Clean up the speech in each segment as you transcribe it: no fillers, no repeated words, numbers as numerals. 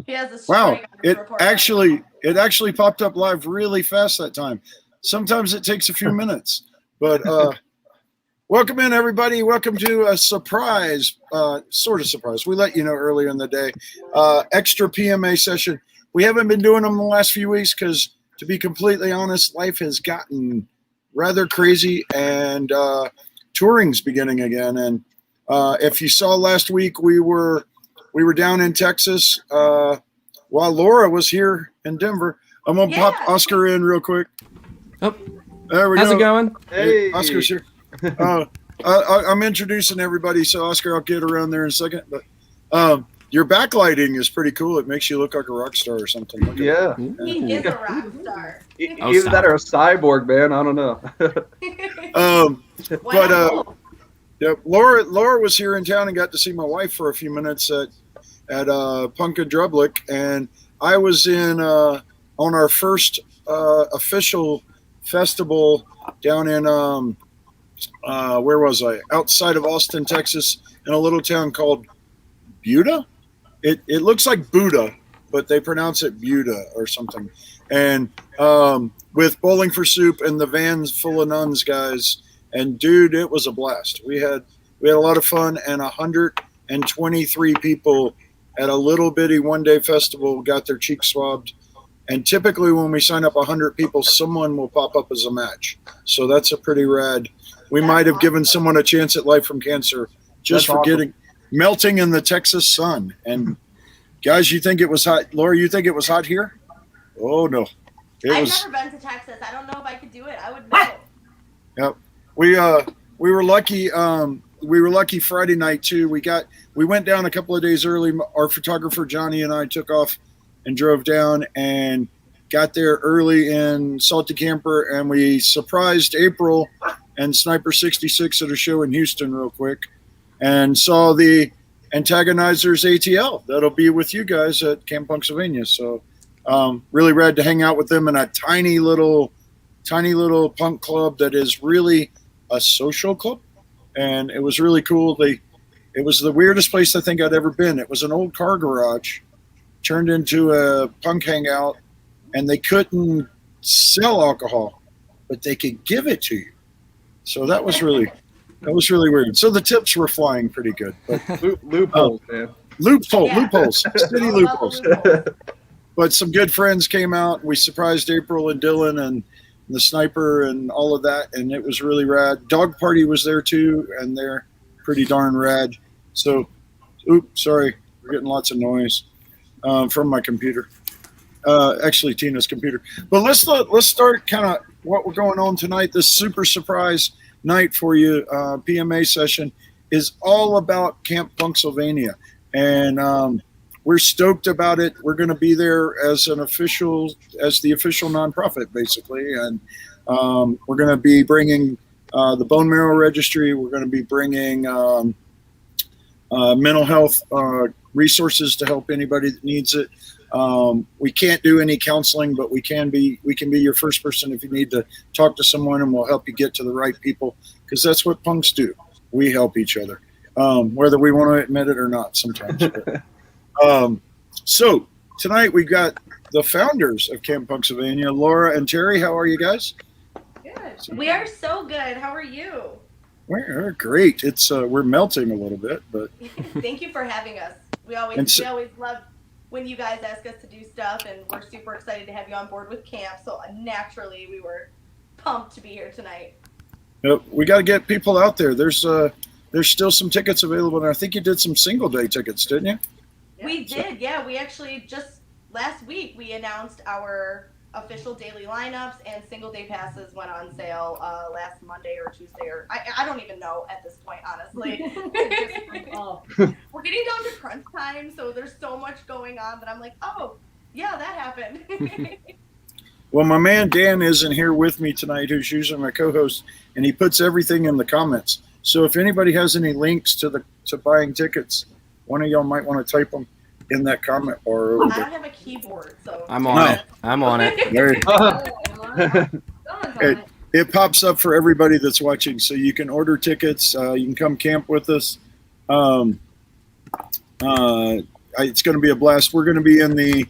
He has a Wow, strike on his report. it actually popped up live really fast that time. Sometimes it takes a few minutes, but welcome in everybody. Welcome to a surprise, sort of surprise. We let you know earlier in the day, extra PMA session. We haven't been doing them the last few weeks because, to be completely honest, life has gotten rather crazy and touring's beginning again. And if you saw last week, we were down in Texas while Laura was here in Denver. I'm gonna pop Oscar in real quick. Oh, there we how's go. it going? Hey, Oscar's here. I'm introducing everybody, so Oscar, I'll get around there in a second. But your backlighting is pretty cool. It makes you look like a rock star or something. Yeah. He is a rock star. Either that or a cyborg, man. I don't know. But yeah, Laura was here in town and got to see my wife for a few minutes at Punk and Drublick, and I was in on our first official festival down in where was I? Outside of Austin, Texas, in a little town called Buda. It looks like Buddha, but they pronounce it Buda or something. And with Bowling for Soup and the vans full of nuns guys, and dude, it was a blast. We had a lot of fun, and 123 people at a little bitty one-day festival got their cheeks swabbed. And typically when we sign up 100 people, someone will pop up as a match. So that's a pretty rad. We might have given someone a chance at life from cancer just for melting in the Texas sun. And guys, you think it was hot? Laura, you think it was hot here? Oh no. I've never been to Texas. I don't know if I could do it. I would know. Yep. We were lucky. We were lucky Friday night too. We went down a couple of days early. Our photographer Johnny and I took off and drove down and got there early in Salty Camper, and we surprised April and Sniper 66 at a show in Houston real quick, and saw the Antagonizers ATL. That'll be with you guys at Camp Punksylvania. So really rad to hang out with them in a tiny little punk club that is really a social club, and it was really cool. It was the weirdest place I think I'd ever been. It was an old car garage turned into a punk hangout, and they couldn't sell alcohol, but they could give it to you. So that was really weird. So the tips were flying pretty good. But loopholes, man. Loopholes, city loopholes. But some good friends came out. We surprised April and Dylan and the Sniper and all of that, and it was really rad. Dog Party was there too, and they're pretty darn rad. So, sorry, we're getting lots of noise from my computer. Actually, Tina's computer. But let's start kind of what we're going on tonight. This super surprise night for you, PMA session, is all about Camp Punksylvania, and we're stoked about it. We're going to be there as the official nonprofit, basically, and we're going to be bringing the bone marrow registry. We're going to be bringing mental health resources to help anybody that needs it. We can't do any counseling, but we can be your first person if you need to talk to someone, and we'll help you get to the right people, because that's what punks do. We help each other, whether we want to admit it or not sometimes. So tonight we got the founders of Camp Punksylvania, Laura and Terry. How are you guys? Good. We are so good. How are you? We're great. It's we're melting a little bit, but thank you for having us. We always love when you guys ask us to do stuff, and we're super excited to have you on board with camp. So naturally, we were pumped to be here tonight. We got to get people out there. There's still some tickets available, and I think you did some single day tickets, didn't you? We did, yeah. We actually just last week we announced our official daily lineups, and single day passes went on sale last Monday or Tuesday, or I don't even know at this point, honestly. We're getting down to crunch time, so there's so much going on that I'm like, oh, yeah, that happened. Well, my man Dan isn't here with me tonight, who's usually my co-host, and he puts everything in the comments. So if anybody has any links to buying tickets, one of y'all might want to type them in that comment bar over there. I don't have a keyboard, so I'm on it. There you go. It pops up for everybody that's watching, so you can order tickets. You can come camp with us. it's going to be a blast. We're going to be in the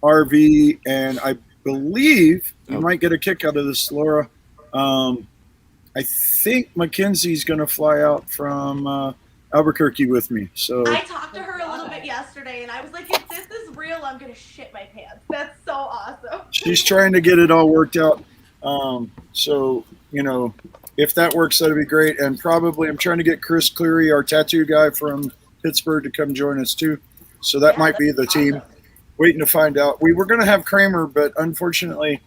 RV, and I believe you might get a kick out of this, Laura. I think Mackenzie's going to fly out from Albuquerque with me. So I talked to her a little bit yesterday, and I was like, if this is real, I'm going to shit my pants. That's so awesome. she's trying to get it all worked out. So, if that works, that'd be great. And probably I'm trying to get Chris Cleary, our tattoo guy from Pittsburgh, to come join us too. So that might be the team. Awesome. Waiting to find out. We were going to have Kramer, but unfortunately,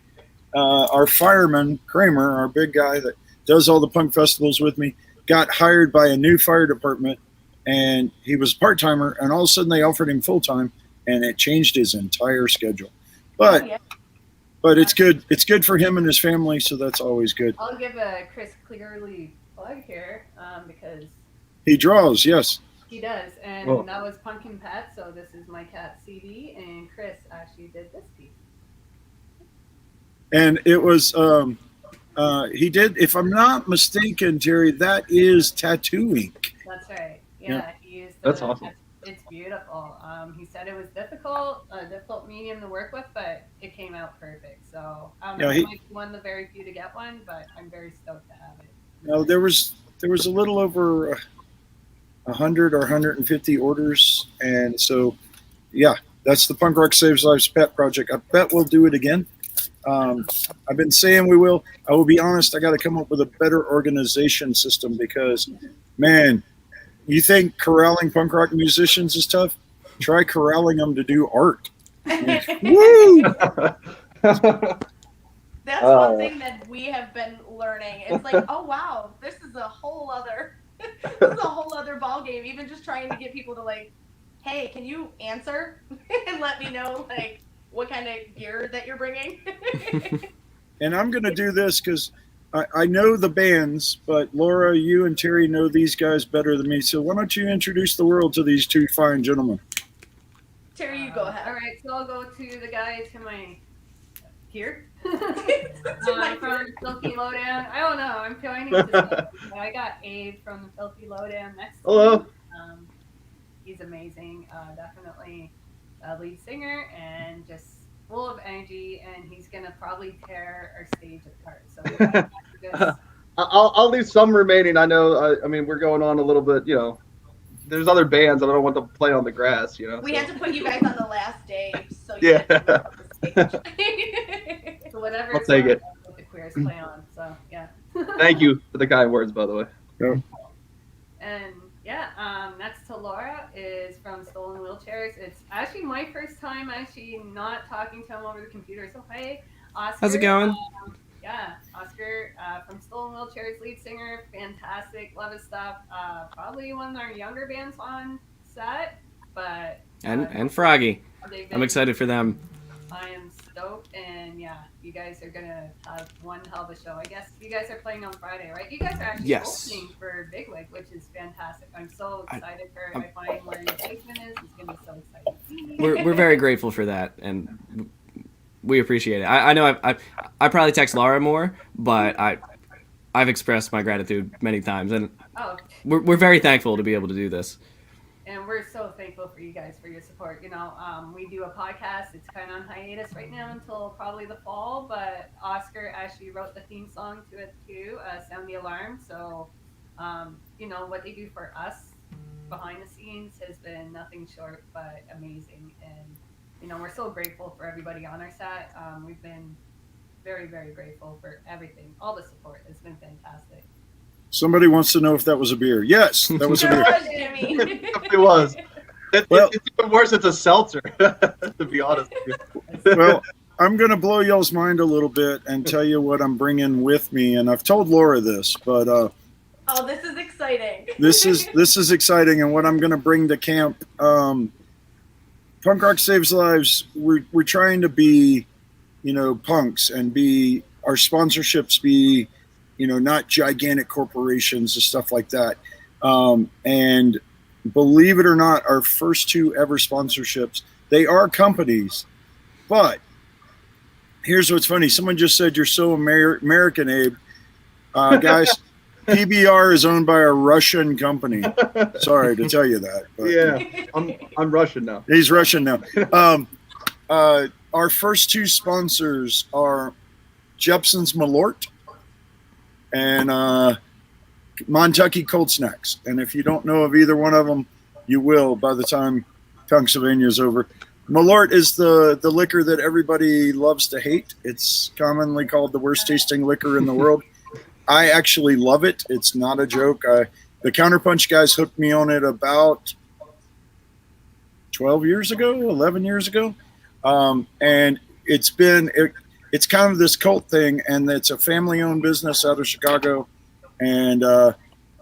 our fireman, Kramer, our big guy that does all the punk festivals with me, got hired by a new fire department, and he was a part-timer, and all of a sudden they offered him full-time, and it changed his entire schedule. But it's good. It's good for him and his family, so that's always good. I'll give a Chris Clearly plug here because he draws, yes. He does, and that was Pumpkin Pet, so this is my cat CD, and Chris actually did this piece. And it was, he did, if I'm not mistaken, Terry, that is tattoo ink. That's right. Yeah. He used That's awesome. It's beautiful. He said it was difficult, a difficult medium to work with, but it came out perfect. So I might be one of the very few to get one, but I'm very stoked to have it. No, there was a little over 100 or 150 orders, and so that's the Punk Rock Saves Lives pet project. I bet we'll do it again. I've been saying we will. I will be honest, I got to come up with a better organization system because, man, you think corralling punk rock musicians is tough? Try corralling them to do art. Woo! That's one thing that we have been learning. It's like, oh wow, this is a whole other ball game. Even just trying to get people to like, hey, can you answer and let me know like what kind of gear that you're bringing? And I'm going to do this because I know the bands, but Laura, you and Terry know these guys better than me. So why don't you introduce the world to these two fine gentlemen? Terry, you go ahead. All right, so I'll go to the guy to my here. My from Filthy Lowdown. I don't know. I'm trying to. I got Abe from Filthy Lowdown next. Hello. He's amazing. Definitely a lead singer and just full of energy. And he's gonna probably tear our stage apart. So I'll leave some remaining. I know. I mean, we're going on a little bit. There's other bands that I don't want to play on the grass. We had to put you guys on the last day, so Yeah. So whatever. I'll take it. The queers play on. So yeah. Thank you for the kind words, by the way. Yeah. And next to Laura is from Stollen Wheelchairs. It's actually my first time not talking to him over the computer. So hey, Oscar. How's it going? Oscar from Stollen Wheelchairs, lead singer, fantastic, love his stuff. Probably one of our younger bands on set, but and Froggy. I'm excited for them. I am stoked, and you guys are gonna have one hell of a show. I guess you guys are playing on Friday, right? You guys are actually opening for Bigwig, which is fantastic. I'm so excited for I find where your placement is. It's gonna be so exciting. We're very grateful for that, and we appreciate it. I know I probably text Laura more, but I've expressed my gratitude many times, and we're very thankful to be able to do this. And we're so thankful for you guys for your support. We do a podcast. It's kind of on hiatus right now until probably the fall, but Oscar actually wrote the theme song to it too, Sound the Alarm. So, what they do for us behind the scenes has been nothing short but amazing. And, we're so grateful for everybody on our set. We've been very, very grateful for everything. All the support has been fantastic. Somebody wants to know if that was a beer. Yes, that was a beer. It was. It's even worse. It's a seltzer, to be honest with you. Well, I'm going to blow y'all's mind a little bit and tell you what I'm bringing with me. And I've told Laura this, but oh, this is exciting. This is exciting, and what I'm going to bring to camp. Punk Rock Saves Lives. We're trying to be, punks, and be our sponsorships be, not gigantic corporations and stuff like that. And believe it or not, our first two ever sponsorships, they are companies. But here's what's funny. Someone just said, you're so American, Abe. Guys, PBR is owned by a Russian company. Sorry to tell you that. But Yeah, I'm Russian now. he's Russian now. Our first two sponsors are Jepson's Malort and Montucky Cold Snacks. And if you don't know of either one of them, you will by the time Punksylvania is over. Malort is the liquor that everybody loves to hate. It's commonly called the worst tasting liquor in the world. I actually love it. It's not a joke. The Counterpunch guys hooked me on it about 12 years ago, 11 years ago. And it's kind of this cult thing, and it's a family-owned business out of Chicago. And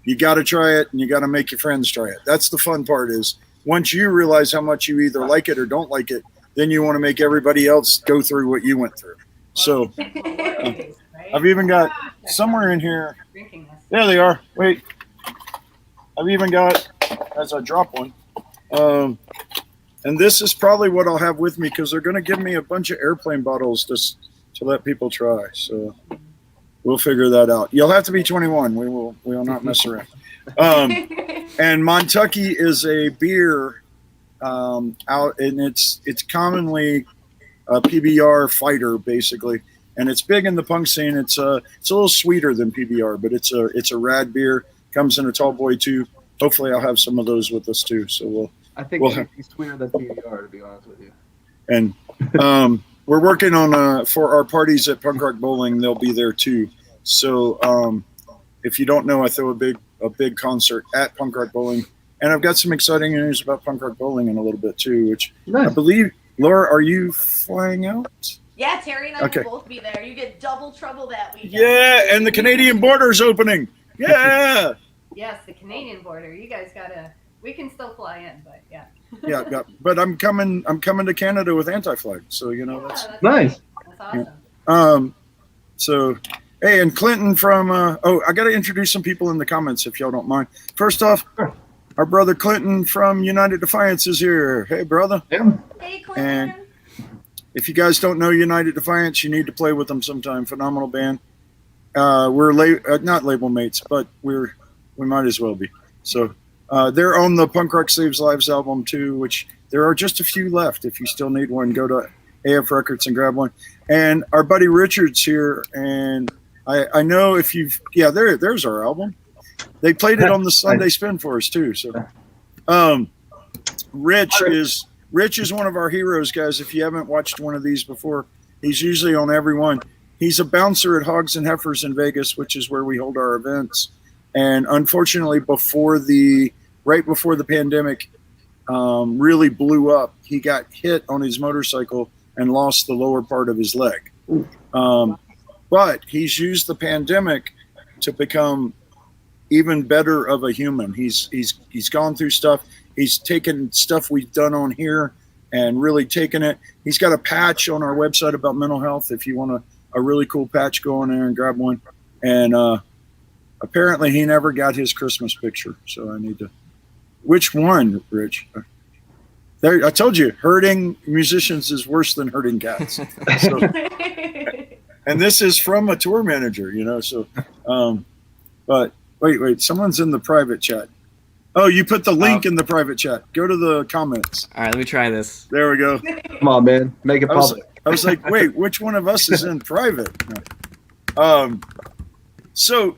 you got to try it, and you got to make your friends try it. That's the fun part is once you realize how much you either like it or don't like it, then you want to make everybody else go through what you went through. So I've even got somewhere in here. There they are. Wait. I've even got, as I drop one, and this is probably what I'll have with me because they're going to give me a bunch of airplane bottles to let people try. So we'll figure that out. You'll have to be 21. We will not mess around. And Montucky is a beer out, and it's commonly a PBR fighter basically, and it's big in the punk scene. It's a little sweeter than PBR, but it's a rad beer. Comes in a tall boy too. Hopefully, I'll have some of those with us too. So I think it's sweeter than PBR, to be honest with you. And we're working on for our parties at Punk Rock Bowling. They'll be there too. So if you don't know, I throw a big concert at Punk Rock Bowling, and I've got some exciting news about Punk Rock Bowling in a little bit too. Which nice. I believe, Laura, are you flying out? Yeah, Terry and I will both be there. You get double trouble that weekend. Yeah, and the Canadian border's opening. Yeah. Yes, the Canadian border. You guys gotta. We can still fly in, but yeah. Yeah. But I'm coming to Canada with Anti-Flag, so that's nice. That's awesome. Yeah. So, hey, and Clinton from. I got to introduce some people in the comments if y'all don't mind. First off, our brother Clinton from United Defiance is here. Hey, brother. Yeah. Hey, Clinton. And if you guys don't know United Defiance, you need to play with them sometime. Phenomenal band. We're not label mates, but we might as well be. So they're on the Punk Rock Saves Lives album too, which there are just a few left. If you still need one, go to AF Records and grab one. And our buddy Richard's here, and I know if there's our album. They played it on the Sunday Spin for us too. So Rich is one of our heroes, guys. If you haven't watched one of these before, he's usually on every one. He's a bouncer at Hogs and Heifers in Vegas, which is where we hold our events. And unfortunately, right before the pandemic really blew up, he got hit on his motorcycle and lost the lower part of his leg. But he's used the pandemic to become even better of a human. He's gone through stuff. He's taken stuff we've done on here and really taken it. He's got a patch on our website about mental health. If you want a really cool patch, go in there and grab one. And apparently he never got his Christmas picture. So I need to. Which one, Rich? There, I told you, hurting musicians is worse than hurting cats. So, and this is from a tour manager, So, but wait, someone's in the private chat. Oh, you put the link in the private chat. Go to the comments. All right, let me try this. There we go. Come on, man. Make it public. I was like, wait, which one of us is in private? No. So,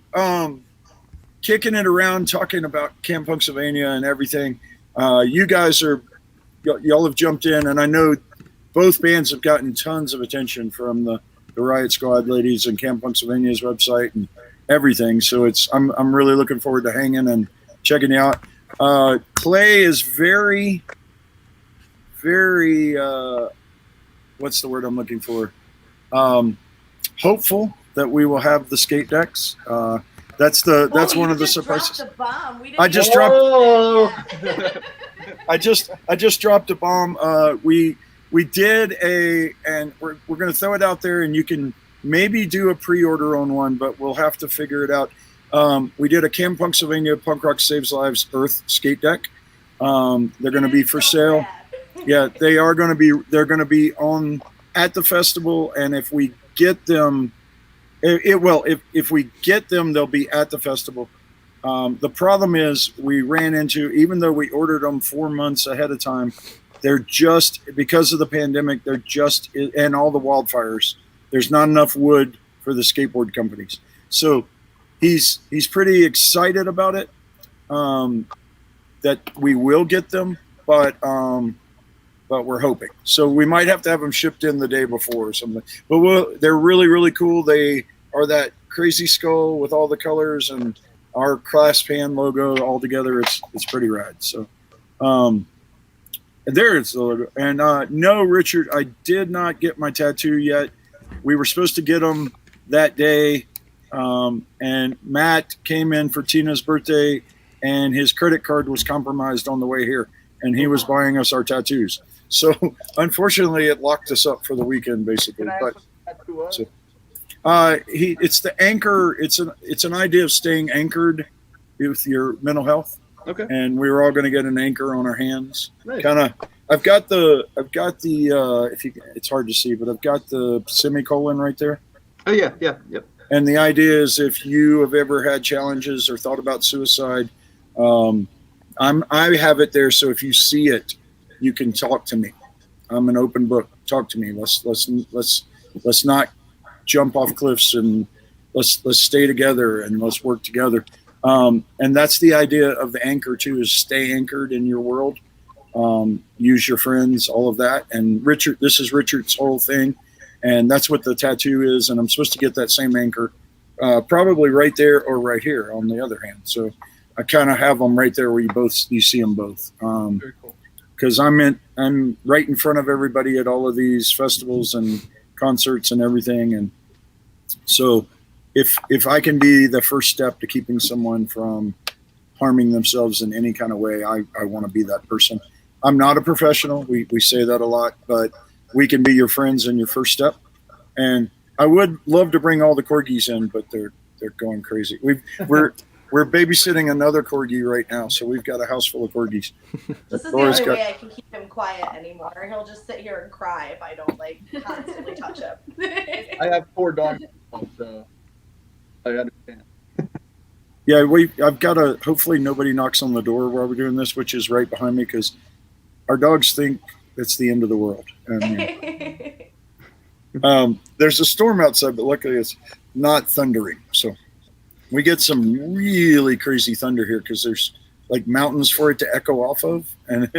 kicking it around, talking about Camp Punksylvania and everything. You guys y'all have jumped in, and I know both bands have gotten tons of attention from the Riot Squad ladies and Camp Punksylvania's website and everything. So I'm really looking forward to hanging and checking you out. Clay is very, very, what's the word I'm looking for? Hopeful that we will have the skate decks. That's one of the surprises. I just dropped a bomb. We did and we're going to throw it out there, and you can maybe do a pre-order on one, but we'll have to figure it out. We did a Camp Punksylvania Punk Rock Saves Lives Earth skate deck. They're going to be for sale. Yeah, they are going to be. They're going to be on at the festival, and if we get them If we get them, they'll be at the festival. The problem is we ran into, even though we ordered them 4 months ahead of time, they're just, because of the pandemic, they're just, and all the wildfires, there's not enough wood for the skateboard companies. So he's pretty excited about it, that we will get them, but we're hoping. So we might have to have them shipped in the day before or something. But they're really, really cool. They are that crazy skull with all the colors and our clasp hand logo all together. It's pretty rad. So there it's the logo. And no, Richard, I did not get my tattoo yet. We were supposed to get them that day. And Matt came in for Tina's birthday, and his credit card was compromised on the way here, and he was buying us our tattoos. So unfortunately, it locked us up for the weekend, basically. But so, it's the anchor. It's an idea of staying anchored with your mental health. Okay. And we were all going to get an anchor on our hands. Nice. Kind of. I've got the. It's hard to see, but I've got the semicolon right there. Oh yeah. Yep. And the idea is, if you have ever had challenges or thought about suicide, I have it there. So if you see it, you can talk to me. I'm an open book. Talk to me. Let's not jump off cliffs, and let's stay together and let's work together. And that's the idea of the anchor too, is stay anchored in your world. Use your friends, all of that. And Richard, this is Richard's whole thing. And that's what the tattoo is. And I'm supposed to get that same anchor, probably right there or right here on the other hand. So I kind of have them right there where you see them both. Very cool. Because I'm right in front of everybody at all of these festivals and concerts and everything. And so if I can be the first step to keeping someone from harming themselves in any kind of way, I want to be that person. I'm not a professional. We say that a lot, but we can be your friends and your first step. And I would love to bring all the corgis in, but they're going crazy. We're babysitting another corgi right now, so we've got a house full of corgis. This is the only way I can keep him quiet anymore. He'll just sit here and cry if I don't constantly touch him. I have 4 dogs, so I understand. Yeah, I've got to. Hopefully, nobody knocks on the door while we're doing this, which is right behind me, because our dogs think it's the end of the world. And, there's a storm outside, but luckily it's not thundering. So we get some really crazy thunder here because there's like mountains for it to echo off of, and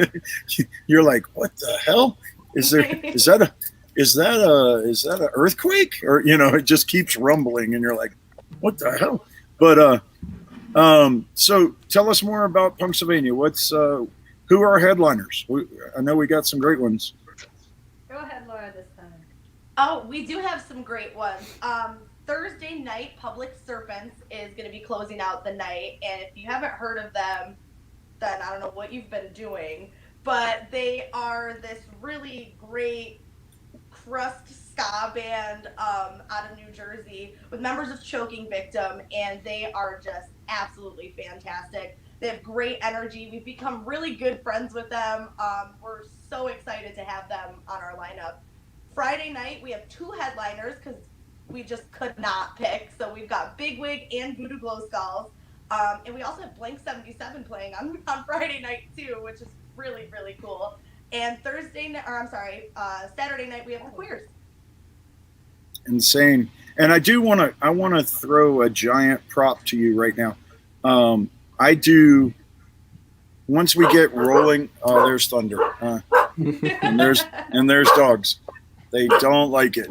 you're like, "What the hell? Is that a earthquake?" Or it just keeps rumbling, and you're like, "What the hell?" But so tell us more about Punksylvania. Who are our headliners? I know we got some great ones. Go ahead, Laura, this time. Oh, we do have some great ones. Thursday night, Public Serpents is going to be closing out the night. And if you haven't heard of them, then I don't know what you've been doing. But they are this really great crust ska band out of New Jersey with members of Choking Victim. And they are just absolutely fantastic. They have great energy. We've become really good friends with them. We're so excited to have them on our lineup. Friday night, we have 2 headliners because we just could not pick. So we've got Bigwig and Voodoo Glow Skulls. And we also have Blank 77 playing on Friday night too, which is really, really cool. And Saturday night, we have the Queers. Insane. And I want to throw a giant prop to you right now. I do. Once we get rolling, there's thunder, and there's dogs. They don't like it.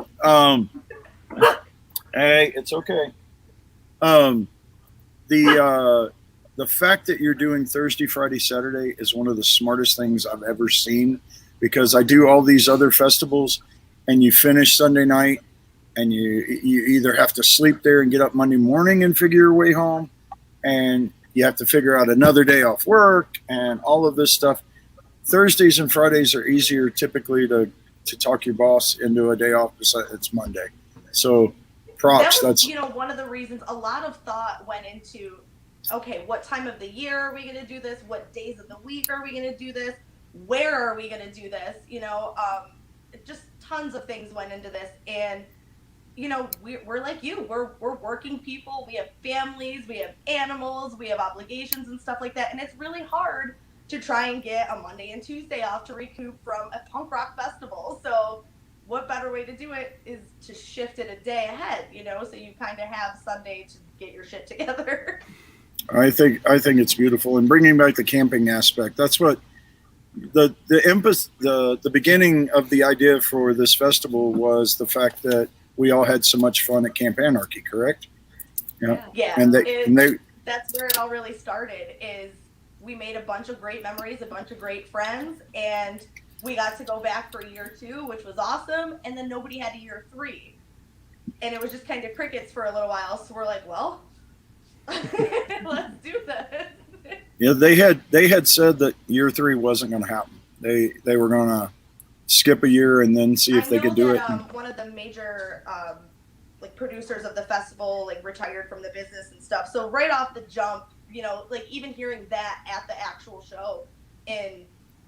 Hey, it's okay. The fact that you're doing Thursday, Friday, Saturday is one of the smartest things I've ever seen, because I do all these other festivals, and you finish Sunday night, and you either have to sleep there and get up Monday morning and figure your way home, and you have to figure out another day off work and all of this stuff. Thursdays and Fridays are easier typically to talk your boss into a day off. It's Monday. So props. That's one of the reasons a lot of thought went into, okay, what time of the year are we going to do this? What days of the week are we going to do this? Where are we going to do this? Just tons of things went into this. And we're like you. We're working people. We have families. We have animals. We have obligations and stuff like that. And it's really hard to try and get a Monday and Tuesday off to recoup from a punk rock festival. So what better way to do it is to shift it a day ahead, so you kind of have Sunday to get your shit together. I think it's beautiful, and bringing back the camping aspect. That's what the beginning of the idea for this festival was, the fact that we all had so much fun at Camp Anarchy, correct? Yeah. And that's where it all really started. Is we made a bunch of great memories, a bunch of great friends, and we got to go back for year 2, which was awesome. And then nobody had a year 3, and it was just kind of crickets for a little while. So we're like, well, let's do this. Yeah, they had said that year 3 wasn't going to happen. They were going to skip a year and then see if they could do it. One of the major like producers of the festival like retired from the business and stuff. So right off the jump, like even hearing that at the actual show in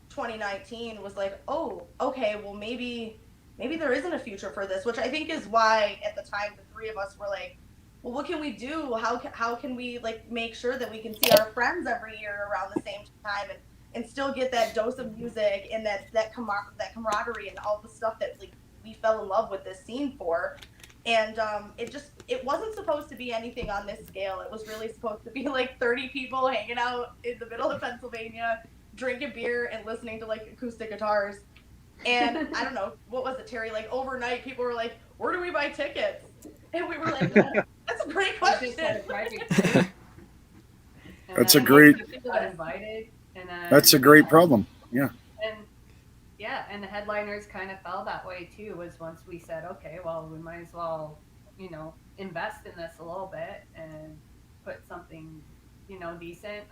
2019 was like, oh, okay, well maybe there isn't a future for this, which I think is why at the time the 3 of us were like, well, what can we do? How can we like make sure that we can see our friends every year around the same time and still get that dose of music and that camaraderie and all the stuff that like we fell in love with this scene for. And it wasn't supposed to be anything on this scale. It was really supposed to be like 30 people hanging out in the middle of Pennsylvania, drinking beer and listening to like acoustic guitars. And I don't know, what was it, Terry? Like overnight, people were like, where do we buy tickets? And we were like, that's a great question. That's a great. Invited, and that's a great problem. Yeah. And the headliners kind of fell that way too. Was once we said, okay, well, we might as well, invest in this a little bit and put something, decent.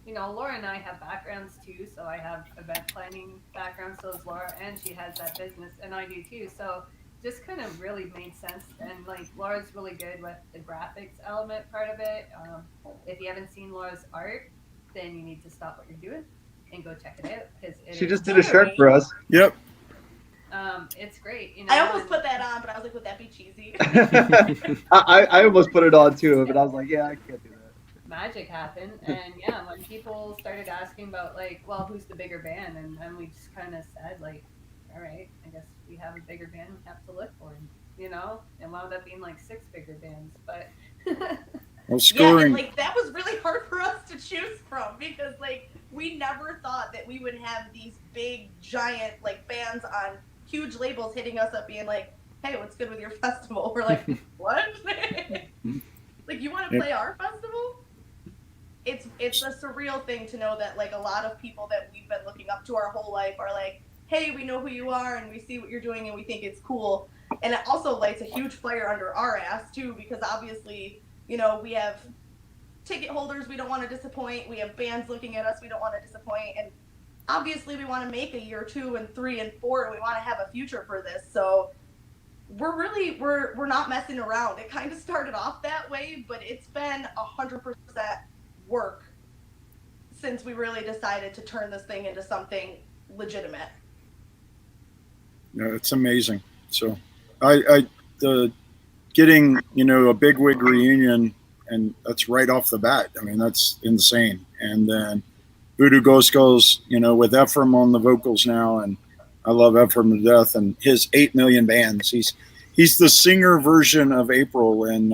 Laura and I have backgrounds too, so I have event planning background, so does Laura, and she has that business, and I do too. So just kind of really made sense. And like Laura's really good with the graphics element part of it. If you haven't seen Laura's art, then you need to stop what you're doing and go check it out, because she just did a shirt for us. Yep. It's great. I almost put that on, but I was like, would that be cheesy? I almost put it on too, but I was like, yeah, I can't do that. Magic happened, and when people started asking about like, well, who's the bigger band, and then we just kind of said like, all right, I guess we have a bigger band we have to look for, and wound up being like 6 bigger bands, but well, scoring. And like that was really hard for us to choose from, because like we never thought that we would have these big giant like bands on huge labels hitting us up being like, hey, what's good with your festival? We're like, what? Like, you want to play our festival? It's a surreal thing to know that like a lot of people that we've been looking up to our whole life are like, hey, we know who you are and we see what you're doing and we think it's cool. And it also lights a huge fire under our ass too, because obviously, we have ticket holders we don't want to disappoint. We have bands looking at us we don't want to disappoint. And obviously we want to make a year 2 and 3 and 4, and we want to have a future for this. So we're not messing around. It kind of started off that way, but it's been 100% work since we really decided to turn this thing into something legitimate. Yeah, it's amazing. So getting, a bigwig reunion, and that's right off the bat. I mean, that's insane. And then Voodoo Ghost goes, with Ephraim on the vocals now, and I love Ephraim to death, and his 8 million bands. He's the singer version of April and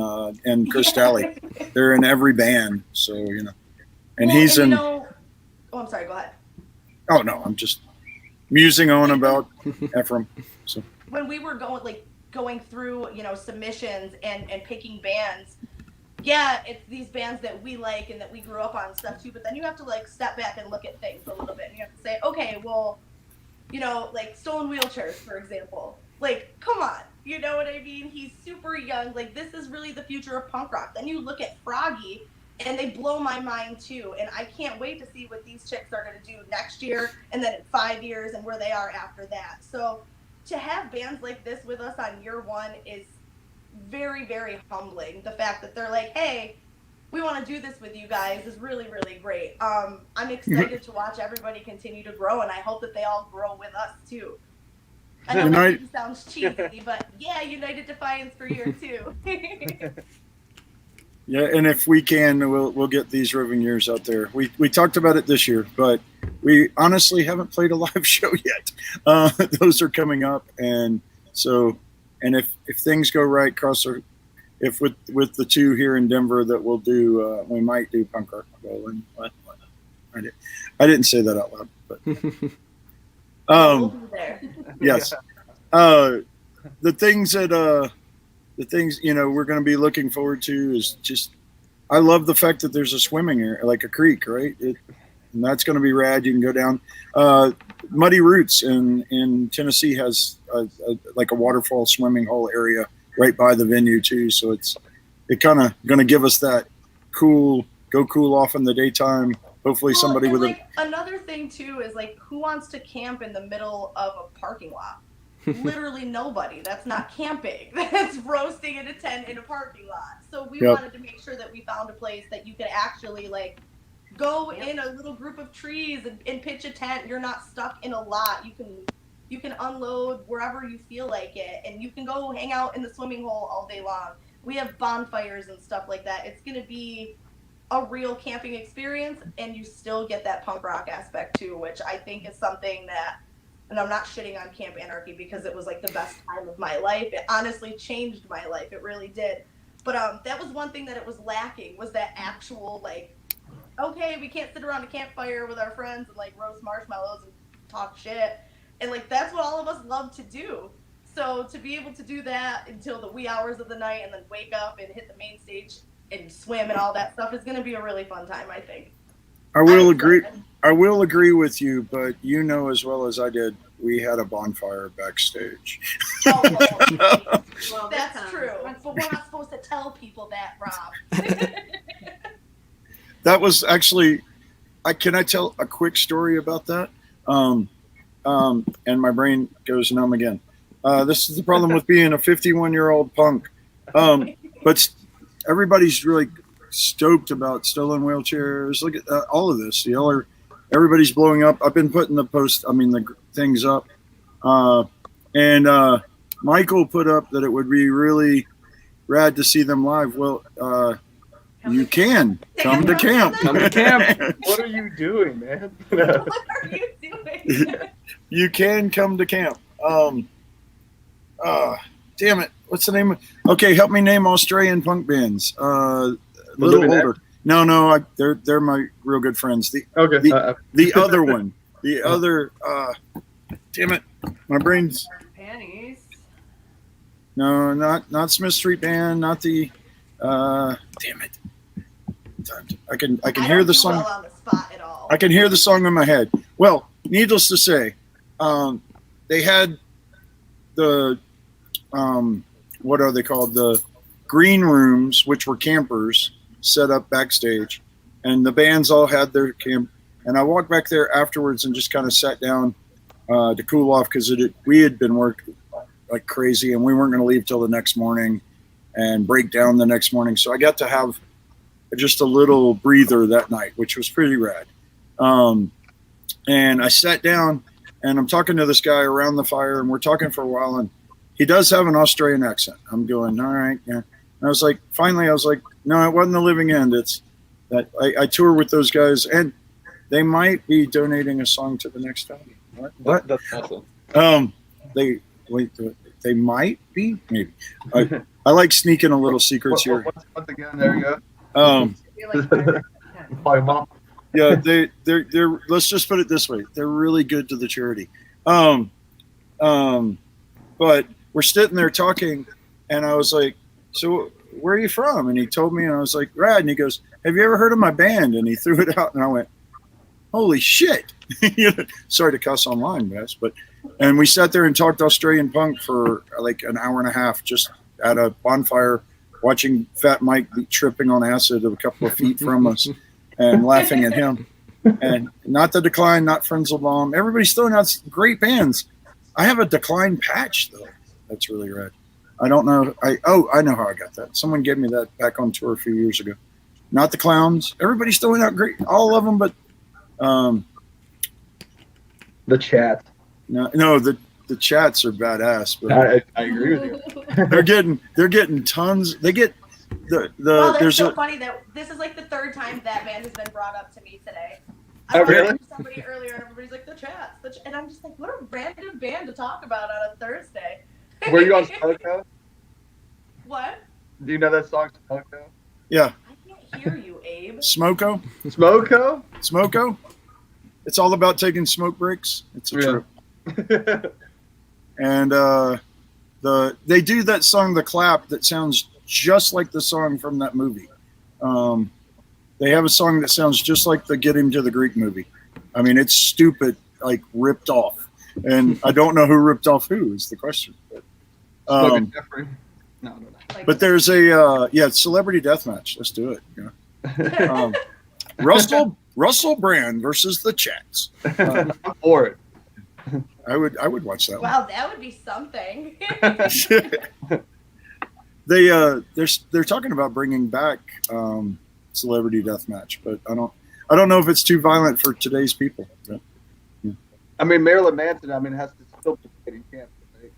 Cristelli. They're in every band, so and he's in. Oh, I'm sorry. Go ahead. Oh no, I'm just musing on about Ephraim. So when we were going through, submissions and picking bands, yeah, it's these bands that we like and that we grew up on and stuff too. But then you have to like step back and look at things a little bit, and you have to say, okay, well, like Stollen Wheelchairs, for example. Like, come on, you know what I mean? He's super young. Like, this is really the future of punk rock. Then you look at Froggy, and they blow my mind too. And I can't wait to see what these chicks are going to do next year, and then in 5 years, and where they are after that. So to have bands like this with us on year 1 is very, very humbling. The fact that they're like, hey, we want to do this with you guys is really, really great. I'm excited to watch everybody continue to grow, and I hope that they all grow with us too. I know Unite- that sounds cheesy, but yeah, United Defiance for year 2. Yeah, and if we can, we'll get these roving years out there. We talked about it this year, but we honestly haven't played a live show yet. Those are coming up, and so, and if things go right, if with the 2 here in Denver that we'll do, we might do Punk Rock Bowling. I didn't say that out loud, but We'll be there. yes. The things we're going to be looking forward to is just, I love the fact that there's a swimming area, like a creek, right? And that's going to be rad. You can go down. Muddy Roots in Tennessee has like a waterfall swimming hole area right by the venue too. So it kind of going to give us that go cool off in the daytime. Hopefully somebody with another thing too is like, who wants to camp in the middle of a parking lot? Literally nobody. That's not camping. That's roasting in a tent in a parking lot. So we wanted to make sure that we found a place that you could actually like go in a little group of trees and pitch a tent. You're not stuck in a lot. You can unload wherever you feel like it, and you can go hang out in the swimming hole all day long. We have bonfires and stuff like that. It's going to be a real camping experience, and you still get that punk rock aspect too, which I think is something that, and I'm not shitting on Camp Anarchy because it was like the best time of my life. It honestly changed my life. It really did. But that was one thing that it was lacking, was that actual like, okay, we can't sit around a campfire with our friends and like roast marshmallows and talk shit. And like, that's what all of us love to do. So to be able to do that until the wee hours of the night and then wake up and hit the main stage and swim and all that stuff is going to be a really fun time, I think. I will agree with you, but you know as well as I did, we had a bonfire backstage. Oh, well, that's true. But we're not supposed to tell people that, Rob. That was actually, can I tell a quick story about that? And my brain goes numb again. This is the problem with being a 51-year-old punk. But everybody's really stoked about Stollen wheelchairs. Look at all of this. Everybody's blowing up. I've been putting the things up. And Michael put up that it would be really rad to see them live. Well, you can come to camp. Come to camp. What are you doing, man? What are you doing? You can come to camp. Damn it. What's the name? Okay, help me name Australian punk bands. Little older. No, they're my real good friends. The other one. The other. Damn it, my brain's. Panties. No, not Smith Street Band. Not the. Damn it. I can hear the song. Well on the spot at all. I can hear the song in my head. Well, needless to say, they had the what are they called? The green rooms, which were campers, set up backstage, and the bands all had their camp. And I walked back there afterwards and just kind of sat down to cool off because we had been working like crazy, and we weren't going to leave till the next morning and break down the next morning. So I got to have just a little breather that night, which was pretty rad. And I sat down and I'm talking to this guy around the fire, and we're talking for a while, and he does have an Australian accent. I'm going, all right, yeah. And I was like, no, it wasn't the living end. It's that I tour with those guys, and they might be donating a song to the next album. What? That's awesome. They might be, maybe. I like sneaking a little secrets here. Once again, there you go. My mom. Yeah, they're. Let's just put it this way: they're really good to the charity. But we're sitting there talking, and I was like, "So where are you from?" And he told me, and I was like, "Rad." And he goes, "Have you ever heard of my band?" And he threw it out, and I went, "Holy shit!" Sorry to cuss online, guys, and we sat there and talked Australian punk for like an hour and a half, just at a bonfire, watching Fat Mike tripping on acid a couple of feet from us, and laughing at him. And not The Decline, not Frenzel Bomb. Everybody's throwing out great bands. I have a Decline patch though. That's really rad. I don't know. I know how I got that. Someone gave me that back on tour a few years ago. Not the Clowns. Everybody's throwing out great, all of them, but the chat. No, the chats are badass, but I agree with you. they're getting tons. They get the Well, that's there's so a funny that this is like the third time that band has been brought up to me today. Oh, I was really? talking to somebody earlier, and everybody's like, the chats. And I'm just like, what a random band to talk about on a Thursday. Were you on Smoko? What? Do you know that song, Smoko? yeah I can't hear you, Abe. Smoko. Smoko? It's all about taking smoke breaks. It's a trip. Yeah. And they do that song, The Clap, that sounds just like the song from that movie. They have a song that sounds just like the Get Him to the Greek movie. I mean, it's stupid, like ripped off. And I don't know who ripped off who is the question. Smoking Jeffrey. No, no, no. But there's a celebrity deathmatch. Let's do it. Yeah. Russell Brand versus the Chats. I'm for it. I would watch that one. Wow, that would be something. They're talking about bringing back celebrity deathmatch, but I don't know if it's too violent for today's people. But, yeah. I mean, Marilyn Manson, has to still be getting cancer, right?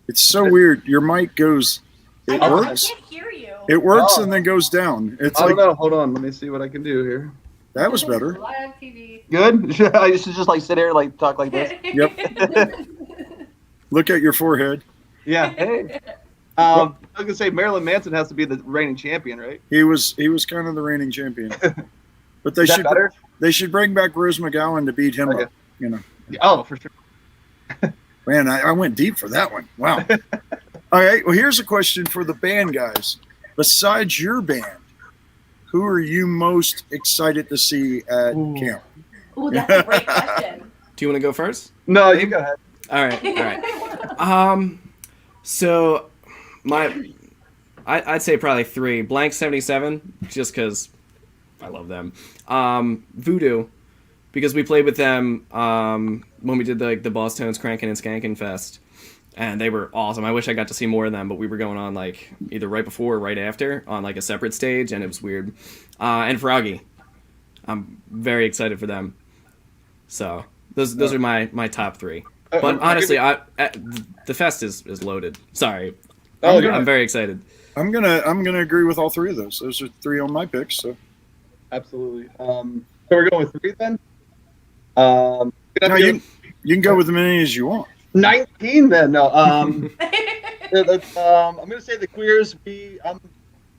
It's so weird. Your mic goes. It I works. can't hear you. It works and then goes down. It's I like don't know. Hold on. Let me see what I can do here. that was better. Live TV. Good? I used to just like sit here, like talk like this. Yep. Look at your forehead. Yeah. Hey. I was gonna say Marilyn Manson has to be the reigning champion, right? He was kind of the reigning champion. But Is that better? they should bring back Rose McGowan to beat him up. You know. Oh, for sure. Man, I went deep for that one. Wow. All right. Well, here's a question for the band guys. Besides your band, who are you most excited to see at camp? Ooh, that's a great question. Do you want to go first? No, you go ahead. All right. So I'd say probably 3. Blank 77, just because I love them. Voodoo, because we played with them when we did the Boss Tones Crankin' and Skankin' Fest, and they were awesome. I wish I got to see more of them, but we were going on like either right before or right after on like a separate stage, and it was weird. And Froggy, I'm very excited for them. So those are my top 3. But honestly, the fest is loaded. Sorry, I'm very excited. I'm gonna agree with all 3 of those. Those are 3 on my picks. So Absolutely. So we're going with 3 then. no, you can go with as many as you want. 19 then. No. I'm gonna say the Queers. I'm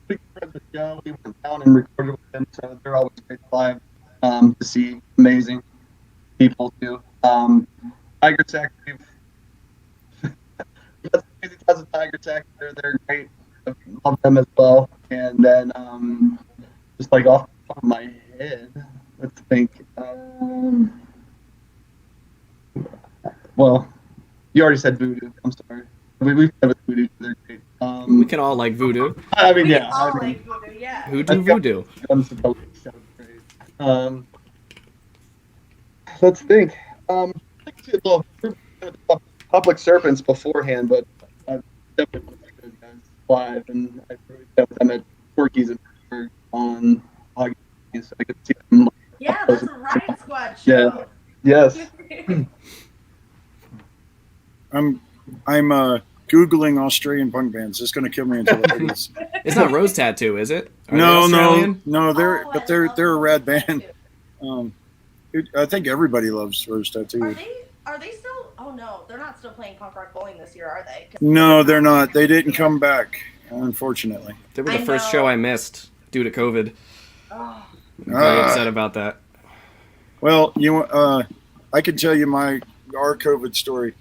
big friends with Joe. We went down and recorded with them, so they're always great live to see. Amazing people too. Tiger Sack. That's crazy. Tiger Sack. They're great. I love them as well. And then just like off the top of my head, let's think. Well, you already said Voodoo. I'm sorry. We've played with Voodoo. They're great. We can all like Voodoo. I mean, We yeah. all I mean, like Voodoo, yeah. Voodoo. Let's think. I see a little Public Serpents beforehand, but I definitely want to see those guys live, and I really met with them at Porky's and Pittsburgh on August, so I could see them. Yeah, that's a Riot Squad show. Yeah. Yes. I'm googling Australian punk bands. It's gonna kill me until it is. It's not Rose Tattoo, is it? Are they No. Oh, They're a rad band. I think everybody loves Rose Tattoo. Are they still? Oh no, they're not still playing punk rock bowling this year, are they? No, they're not. They didn't come back, unfortunately. They were the I first know. show I missed due to COVID. Oh, I'm very upset about that. Well, I can tell you our COVID story.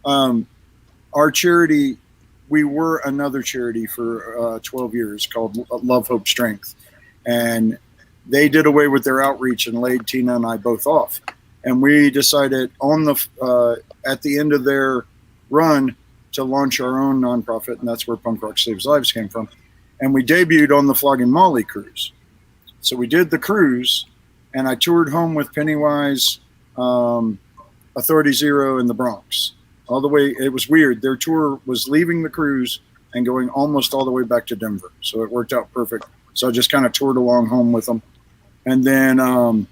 Our charity, we were another charity for 12 years called Love, Hope, Strength, and they did away with their outreach and laid Tina and I both off. And we decided at the end of their run to launch our own nonprofit, and that's where Punk Rock Saves Lives came from. And we debuted on the Flogging Molly cruise. So we did the cruise, and I toured home with Pennywise, Authority Zero, and the Bronx. All the way, it was weird. Their tour was leaving the cruise and going almost all the way back to Denver. So it worked out perfect. So I just kind of toured along home with them. And then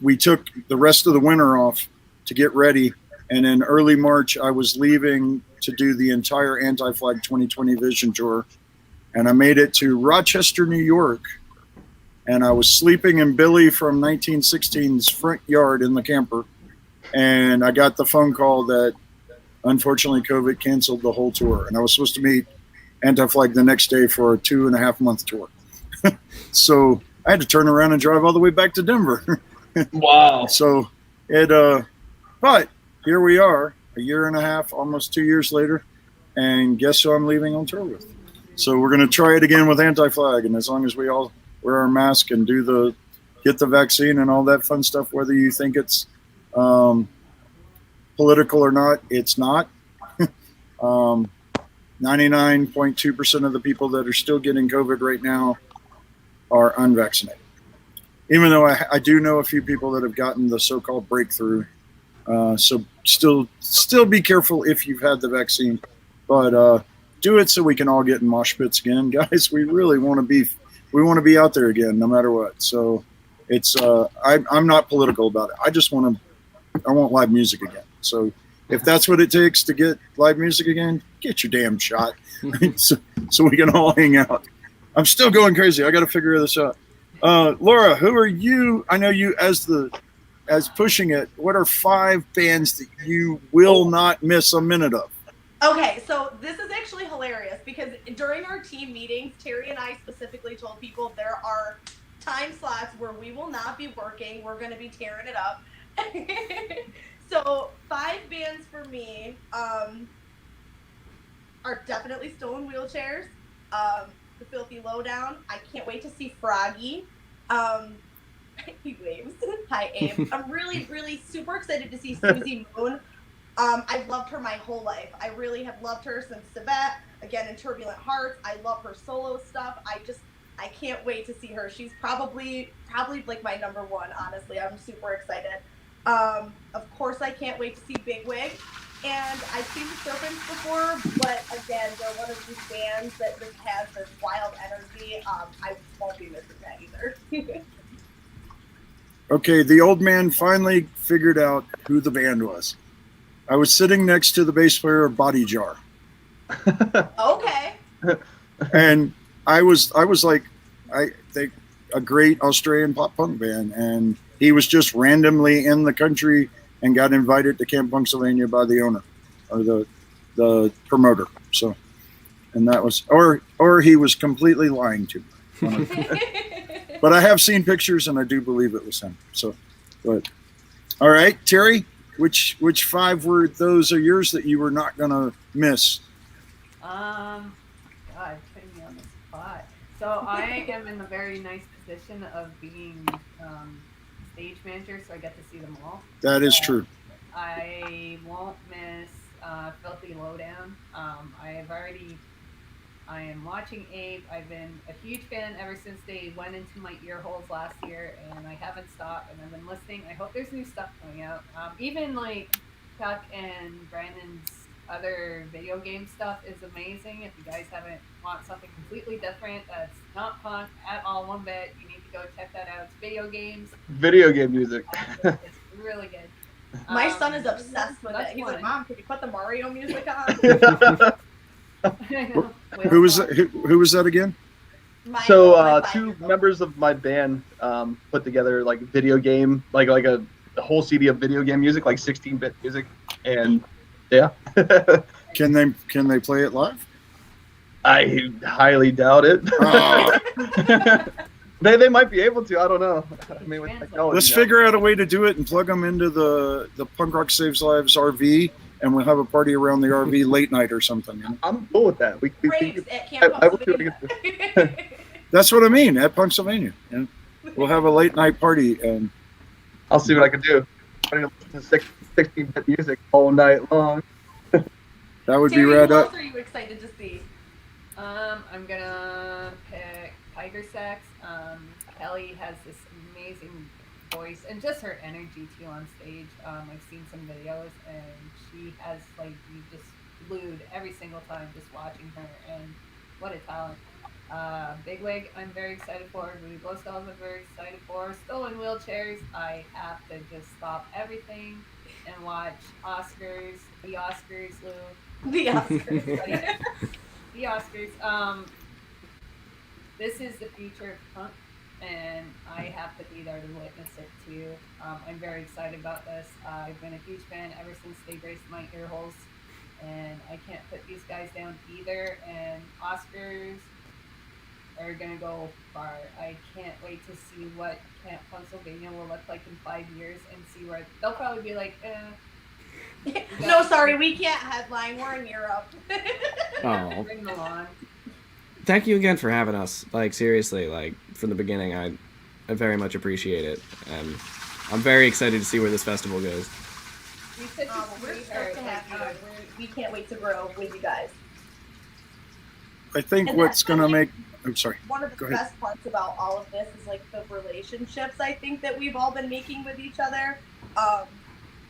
we took the rest of the winter off to get ready. And in early March, I was leaving to do the entire Anti-Flag 2020 Vision Tour. And I made it to Rochester, New York. And I was sleeping in Billy from 1916's front yard in the camper. And I got the phone call that unfortunately COVID canceled the whole tour. And I was supposed to meet Anti-Flag the next day for a 2.5 month tour. So I had to turn around and drive all the way back to Denver. Wow. So but here we are, a year and a half, almost 2 years later, and guess who I'm leaving on tour with? So we're going to try it again with Anti-Flag, and as long as we all wear our mask and get the vaccine and all that fun stuff, whether you think it's political or not, it's not. 99.2% of the people that are still getting COVID right now are unvaccinated. Even though I do know a few people that have gotten the so-called breakthrough. So still be careful if you've had the vaccine, but do it so we can all get in mosh pits again, guys. We really want to be out there again, no matter what. So it's I'm not political about it. I want live music again. So if that's what it takes to get live music again, get your damn shot, so we can all hang out. I'm still going crazy. I got to figure this out. Laura, who are you? I know you as pushing it. What are 5 bands that you will not miss a minute of? Okay, so this is actually hilarious because during our team meetings, Terry and I specifically told people there are time slots where we will not be working. We're going to be tearing it up. So 5 bands for me are definitely Stollen Wheelchairs, the Filthy Lowdown. I can't wait to see Froggy. He waves. Hi, Abe. I'm really, really super excited to see Susie Moon. I've loved her my whole life. I really have loved her since Tibet. Again, in Turbulent Hearts. I love her solo stuff. I can't wait to see her. She's probably like my number 1, honestly. I'm super excited. Of course, I can't wait to see Big Wig. And I've seen the Serpents before, but again, they're one of these bands that just has this wild energy. I won't be missing that either. Okay, the old man finally figured out who the band was. I was sitting next to the bass player of Body Jar. Okay. And I was like, I think a great Australian pop punk band, and he was just randomly in the country and got invited to Camp Punksylvania by the owner or the promoter. So, and that was, or he was completely lying to me. But I have seen pictures and I do believe it was him. So, but all right, Terry, which 5 were those of yours that you were not gonna miss? God, putting me on the spot. So I am in the very nice position of being stage manager, so I get to see them all. That is true. I won't miss Filthy Lowdown. I am watching Abe. I've been a huge fan ever since they went into my ear holes last year, and I haven't stopped, and I've been listening. I hope there's new stuff coming out. Even like Chuck and Brandon's other video game stuff is amazing. If you guys want something completely different that's not punk at all one bit, you need to go check that out. It's video games. Video game music. It's really good. My son is obsessed with it. He's like, Mom, can you put the Mario music on? Who was that again? So 2 members of my band put together like video game, like a whole CD of video game music, like 16-bit music, and yeah. Can they play it live? I highly doubt it. Oh. They might be able to. I don't know. I mean, with technology, Let's figure out a way to do it and plug them into the Punk Rock Saves Lives RV, and we'll have a party around the RV late night or something. You know? I'm cool with that. At Camp Punksylvania. That's what I mean, at Punksylvania. And we'll have a late night party, and I'll see what I can do. I'm going to listen to 16-bit music all night long. That would Terry, be rad who up. else are you excited to see? I'm gonna pick Tiger Sex. Kelly has this amazing voice and just her energy too on stage. I've seen some videos and she has like you just glued every single time just watching her, and what a talent. Bigwig, I'm very excited for. Rudy Blow Stalls, I'm very excited for. Stolen Wheelchairs, I have to just stop everything and watch Oscars, the Oscars, Lou. The Oscars. The Oscars. This is the future of punk, and I have to be there to witness it too. I'm very excited about this. I've been a huge fan ever since they graced my ear holes, and I can't put these guys down either. And Oscars are gonna go far. I can't wait to see what Camp Punksylvania will look like in 5 years, and see where they'll probably be like, No, sorry, we can't headline. We're in Europe. Oh, bring them on. thank you again for having us. Like, seriously, like, from the beginning, I very much appreciate it. And I'm very excited to see where this festival goes. You're such a We're sweetheart, stoked to like, have you. We can't wait to grow with you guys. I think And what's that's going to really make, I'm sorry. One of the Go ahead. best parts about all of this is like the relationships I think that we've all been making with each other.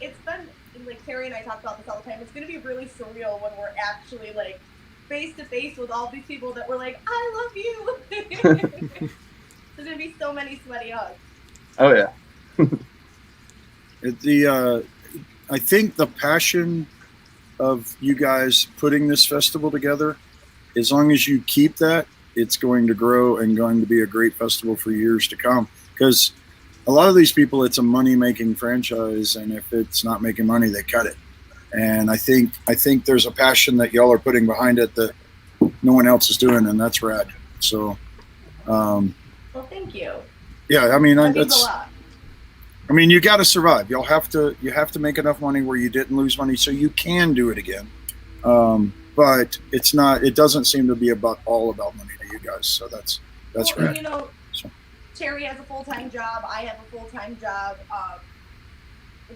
It's been like Terry and I talk about this all the time. It's going to be really surreal when we're actually like face to face with all these people that we're like, I love you. There's going to be so many sweaty hugs. Oh yeah. I think the passion of you guys putting this festival together, as long as you keep that, it's going to grow and going to be a great festival for years to come. Because a lot of these people, it's a money-making franchise, and if it's not making money, they cut it. And I think there's a passion that y'all are putting behind it that no one else is doing, and that's rad. So, Well, thank you. yeah, I mean, That means a that's. lot. I mean, you got to survive. You have to make enough money where you didn't lose money, so you can do it again. But it's not. It doesn't seem to be all about money to you guys. So that's Well, rad. and, you know, So- Terry has a full-time job. I have a full-time job.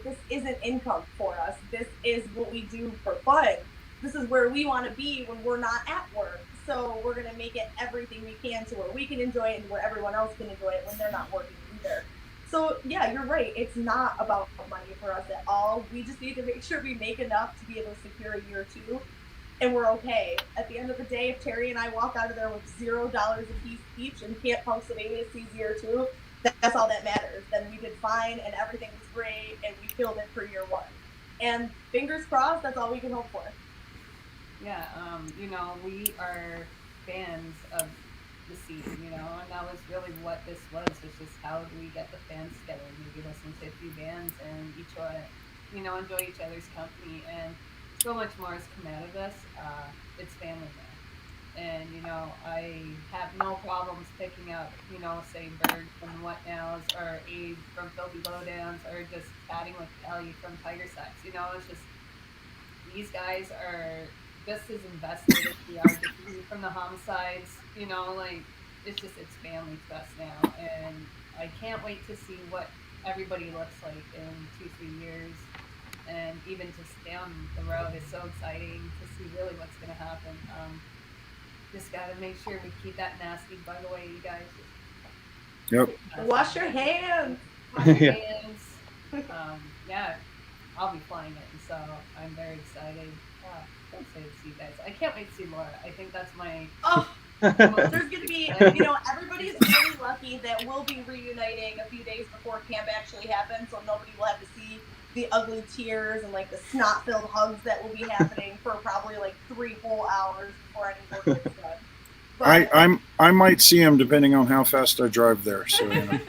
This isn't income for us. This is what we do for fun. This is where we want to be when we're not at work. So we're gonna make it everything we can to where we can enjoy it and where everyone else can enjoy it when they're not working either. So yeah, you're right. It's not about money for us at all. We just need to make sure we make enough to be able to secure a year or two, and we're okay. At the end of the day, if Terry and I walk out of there with $0 a piece each and Camp Punksylvania sees year two, that's all that matters. Then we did fine and everything was great and we killed it for year one. And fingers crossed, that's all we can hope for. Yeah, you know, we are fans of the scene, you know, and that was really what this was. It's just how do we get the fans together? Maybe listen to a few bands and each one, you know, enjoy each other's company. And so much more has come out of this. It's family now. And, you know, I have no problems picking up, you know, say Bird from What Nows or Abe from Filthy Lowdowns or just chatting with Ellie from Tiger Sex. You know, it's just, these guys are just as invested as we are. The from the Homicides, you know, like, it's family to us now. And I can't wait to see what everybody looks like in 2-3 years. And even just down the road is so exciting to see really what's going to happen. Just got to make sure we keep that nasty bug away, you guys. Yep. Wash your hands. Wash your Yeah. hands. Yeah, I'll be flying it, and so I'm very excited. I'm excited to see you guys. I can't wait to see Laura. I think that's my. Oh, there's going to be, you know, everybody's really lucky that we'll be reuniting a few days before camp actually happens, so nobody will have to see the ugly tears and like the snot-filled hugs that will be happening for probably like 3 whole hours before any work gets done. But, I might see him depending on how fast I drive there. So, you know.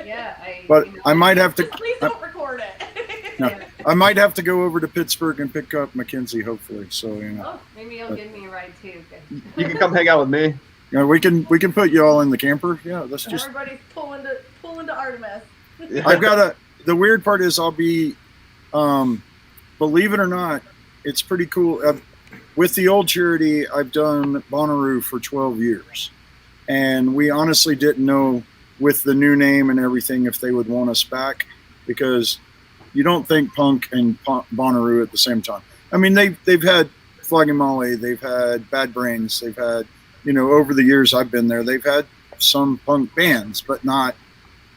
Yeah, But you know, I might have to. Please don't record it. No. yeah. I might have to go over to Pittsburgh and pick up Mackenzie, hopefully. So, you know, Oh, maybe you'll give me a ride too. Good. You can come hang out with me. you know, we can put you all in the camper. Yeah, let's just. Everybody's pulling to Artemis. I've got the weird part is I'll be, believe it or not, it's pretty cool. With the old charity, I've done Bonnaroo for 12 years. And we honestly didn't know with the new name and everything if they would want us back, because you don't think punk and Bonnaroo at the same time. I mean, they've had Flogging Molly, they've had Bad Brains, they've had, you know, over the years I've been there, they've had some punk bands, but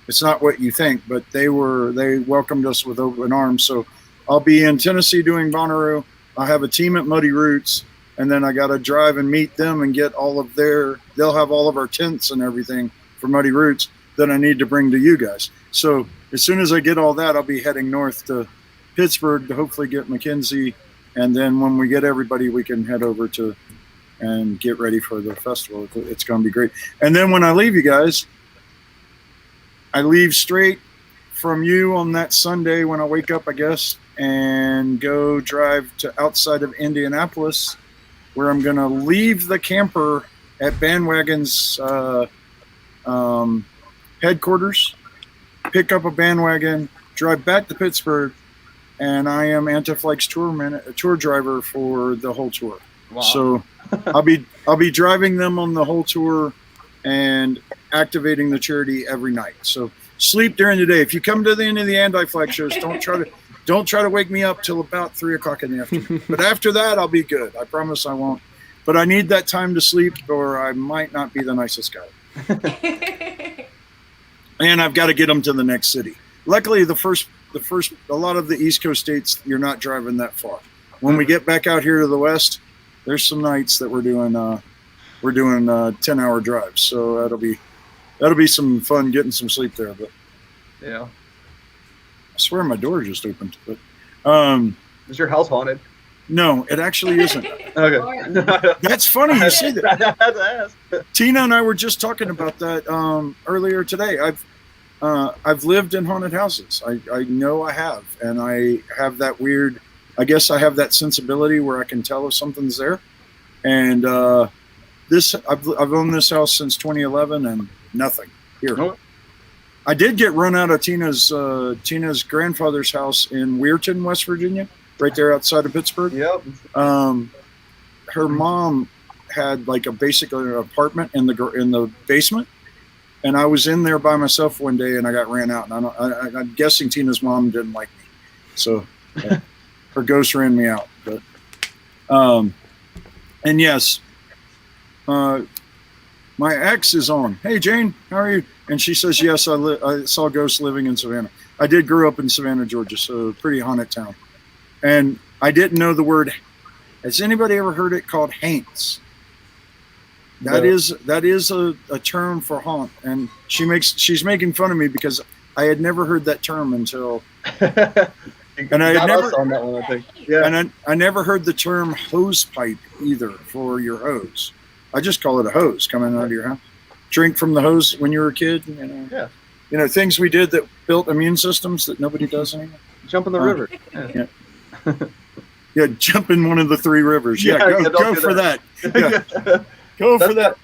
it's not what you think. But they welcomed us with open arms. So I'll be in Tennessee doing Bonnaroo. I have a team at Muddy Roots, and then I got to drive and meet them and get all of they'll have all of our tents and everything for Muddy Roots that I need to bring to you guys. So as soon as I get all that, I'll be heading north to Pittsburgh to hopefully get Mackenzie. And then when we get everybody, we can head over to and get ready for the festival. It's going to be great. And then when I leave you guys, I leave straight from you on that Sunday when I wake up, I guess, and go drive to outside of Indianapolis, where I'm going to leave the camper at Bandwagon's headquarters, pick up a bandwagon, drive back to Pittsburgh, and I am Antiflag's tour driver for the whole tour. Wow. So I'll be driving them on the whole tour and activating the charity every night. So sleep during the day. If you come to the end of the Anti-Flag shows, don't try to wake me up till about 3 o'clock in the afternoon. But after that, I'll be good. I promise I won't. But I need that time to sleep, or I might not be the nicest guy. And I've got to get them to the next city. Luckily, a lot of the East Coast states, you're not driving that far. When we get back out here to the West, there's some nights that we're doing 10-hour drives. So that'll be some fun getting some sleep there. But yeah, I swear my door just opened. But is your house haunted? No, it actually isn't. Okay. That's funny you say that. I had to ask. Tina and I were just talking about that earlier today. I've lived in haunted houses. I know I have, and I have that weird. I guess I have that sensibility where I can tell if something's there. And I've owned this house since 2011, and nothing here. Oh. I did get run out of Tina's grandfather's house in Weirton, West Virginia, right there outside of Pittsburgh. Yep. Her mom had like basically an apartment in the basement, and I was in there by myself one day, and I got ran out. And I'm guessing Tina's mom didn't like me, so her ghost ran me out. But and yes, my ex is on. Hey Jane, how are you? And she says yes. I saw ghosts living in Savannah. I did grow up in Savannah, Georgia, so pretty haunted town. And I didn't know the word. Has anybody ever heard it called haints? That is a term for haunt, and she's making fun of me because I had never heard that term until. And I had never on that one, I think. Yeah. And I never heard the term hose pipe either for your hose. I just call it a hose coming out of your house. Drink from the hose when you were a kid. Yeah. Things we did that built immune systems that nobody does anymore. Jump in the river. Yeah. Yeah, jump in one of the 3 rivers. Yeah, go for that. Yeah. Go for that.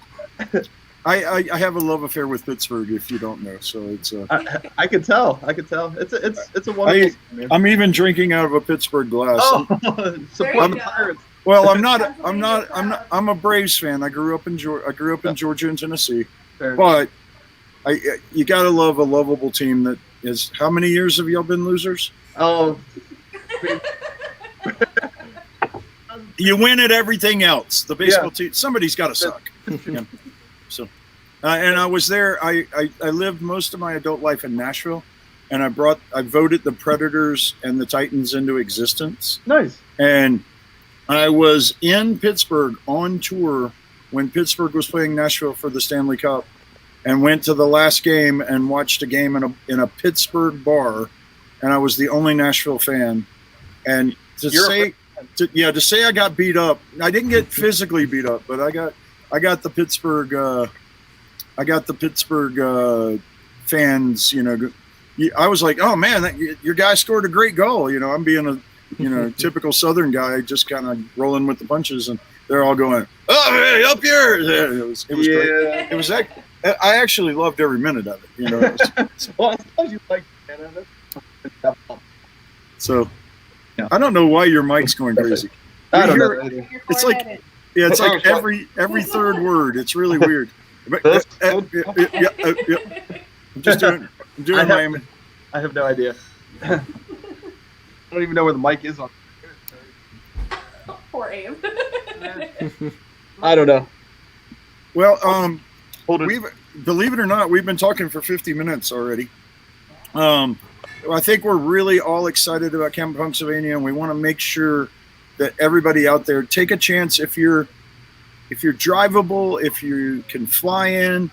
I have a love affair with Pittsburgh, if you don't know. So it's I could tell. It's a wonderful. I'm even drinking out of a Pittsburgh glass. Oh, support the Pirates. Well, I'm a Braves fan. I grew up in Georgia and Tennessee. But you got to love a lovable team that is. How many years have y'all been losers? Oh. You win at everything else. The baseball team, somebody's got to suck. Yeah. So, and I was there. I lived most of my adult life in Nashville, and I voted the Predators and the Titans into existence. Nice. And I was in Pittsburgh on tour when Pittsburgh was playing Nashville for the Stanley Cup, and went to the last game and watched a game in a Pittsburgh bar, and I was the only Nashville fan. And to say I got beat up, I didn't get physically beat up, but I got the Pittsburgh fans. I was like, oh man, your guy scored a great goal. I'm being a typical Southern guy, just kind of rolling with the punches, and they're all going, oh hey, up here. It was great. It was that. I actually loved every minute of it. Well, I suppose you like Canada. So. I don't know why your mic's going crazy. I don't know. It's like, it's like every 3rd word. It's really weird. I'm doing my. I have no idea. I don't even know where the mic is on. Poor Abe. I don't know. Well, believe it or not, we've been talking for 50 minutes already. I think we're really all excited about Camp Punksylvania, and we want to make sure that everybody out there take a chance if you're drivable, if you can fly in.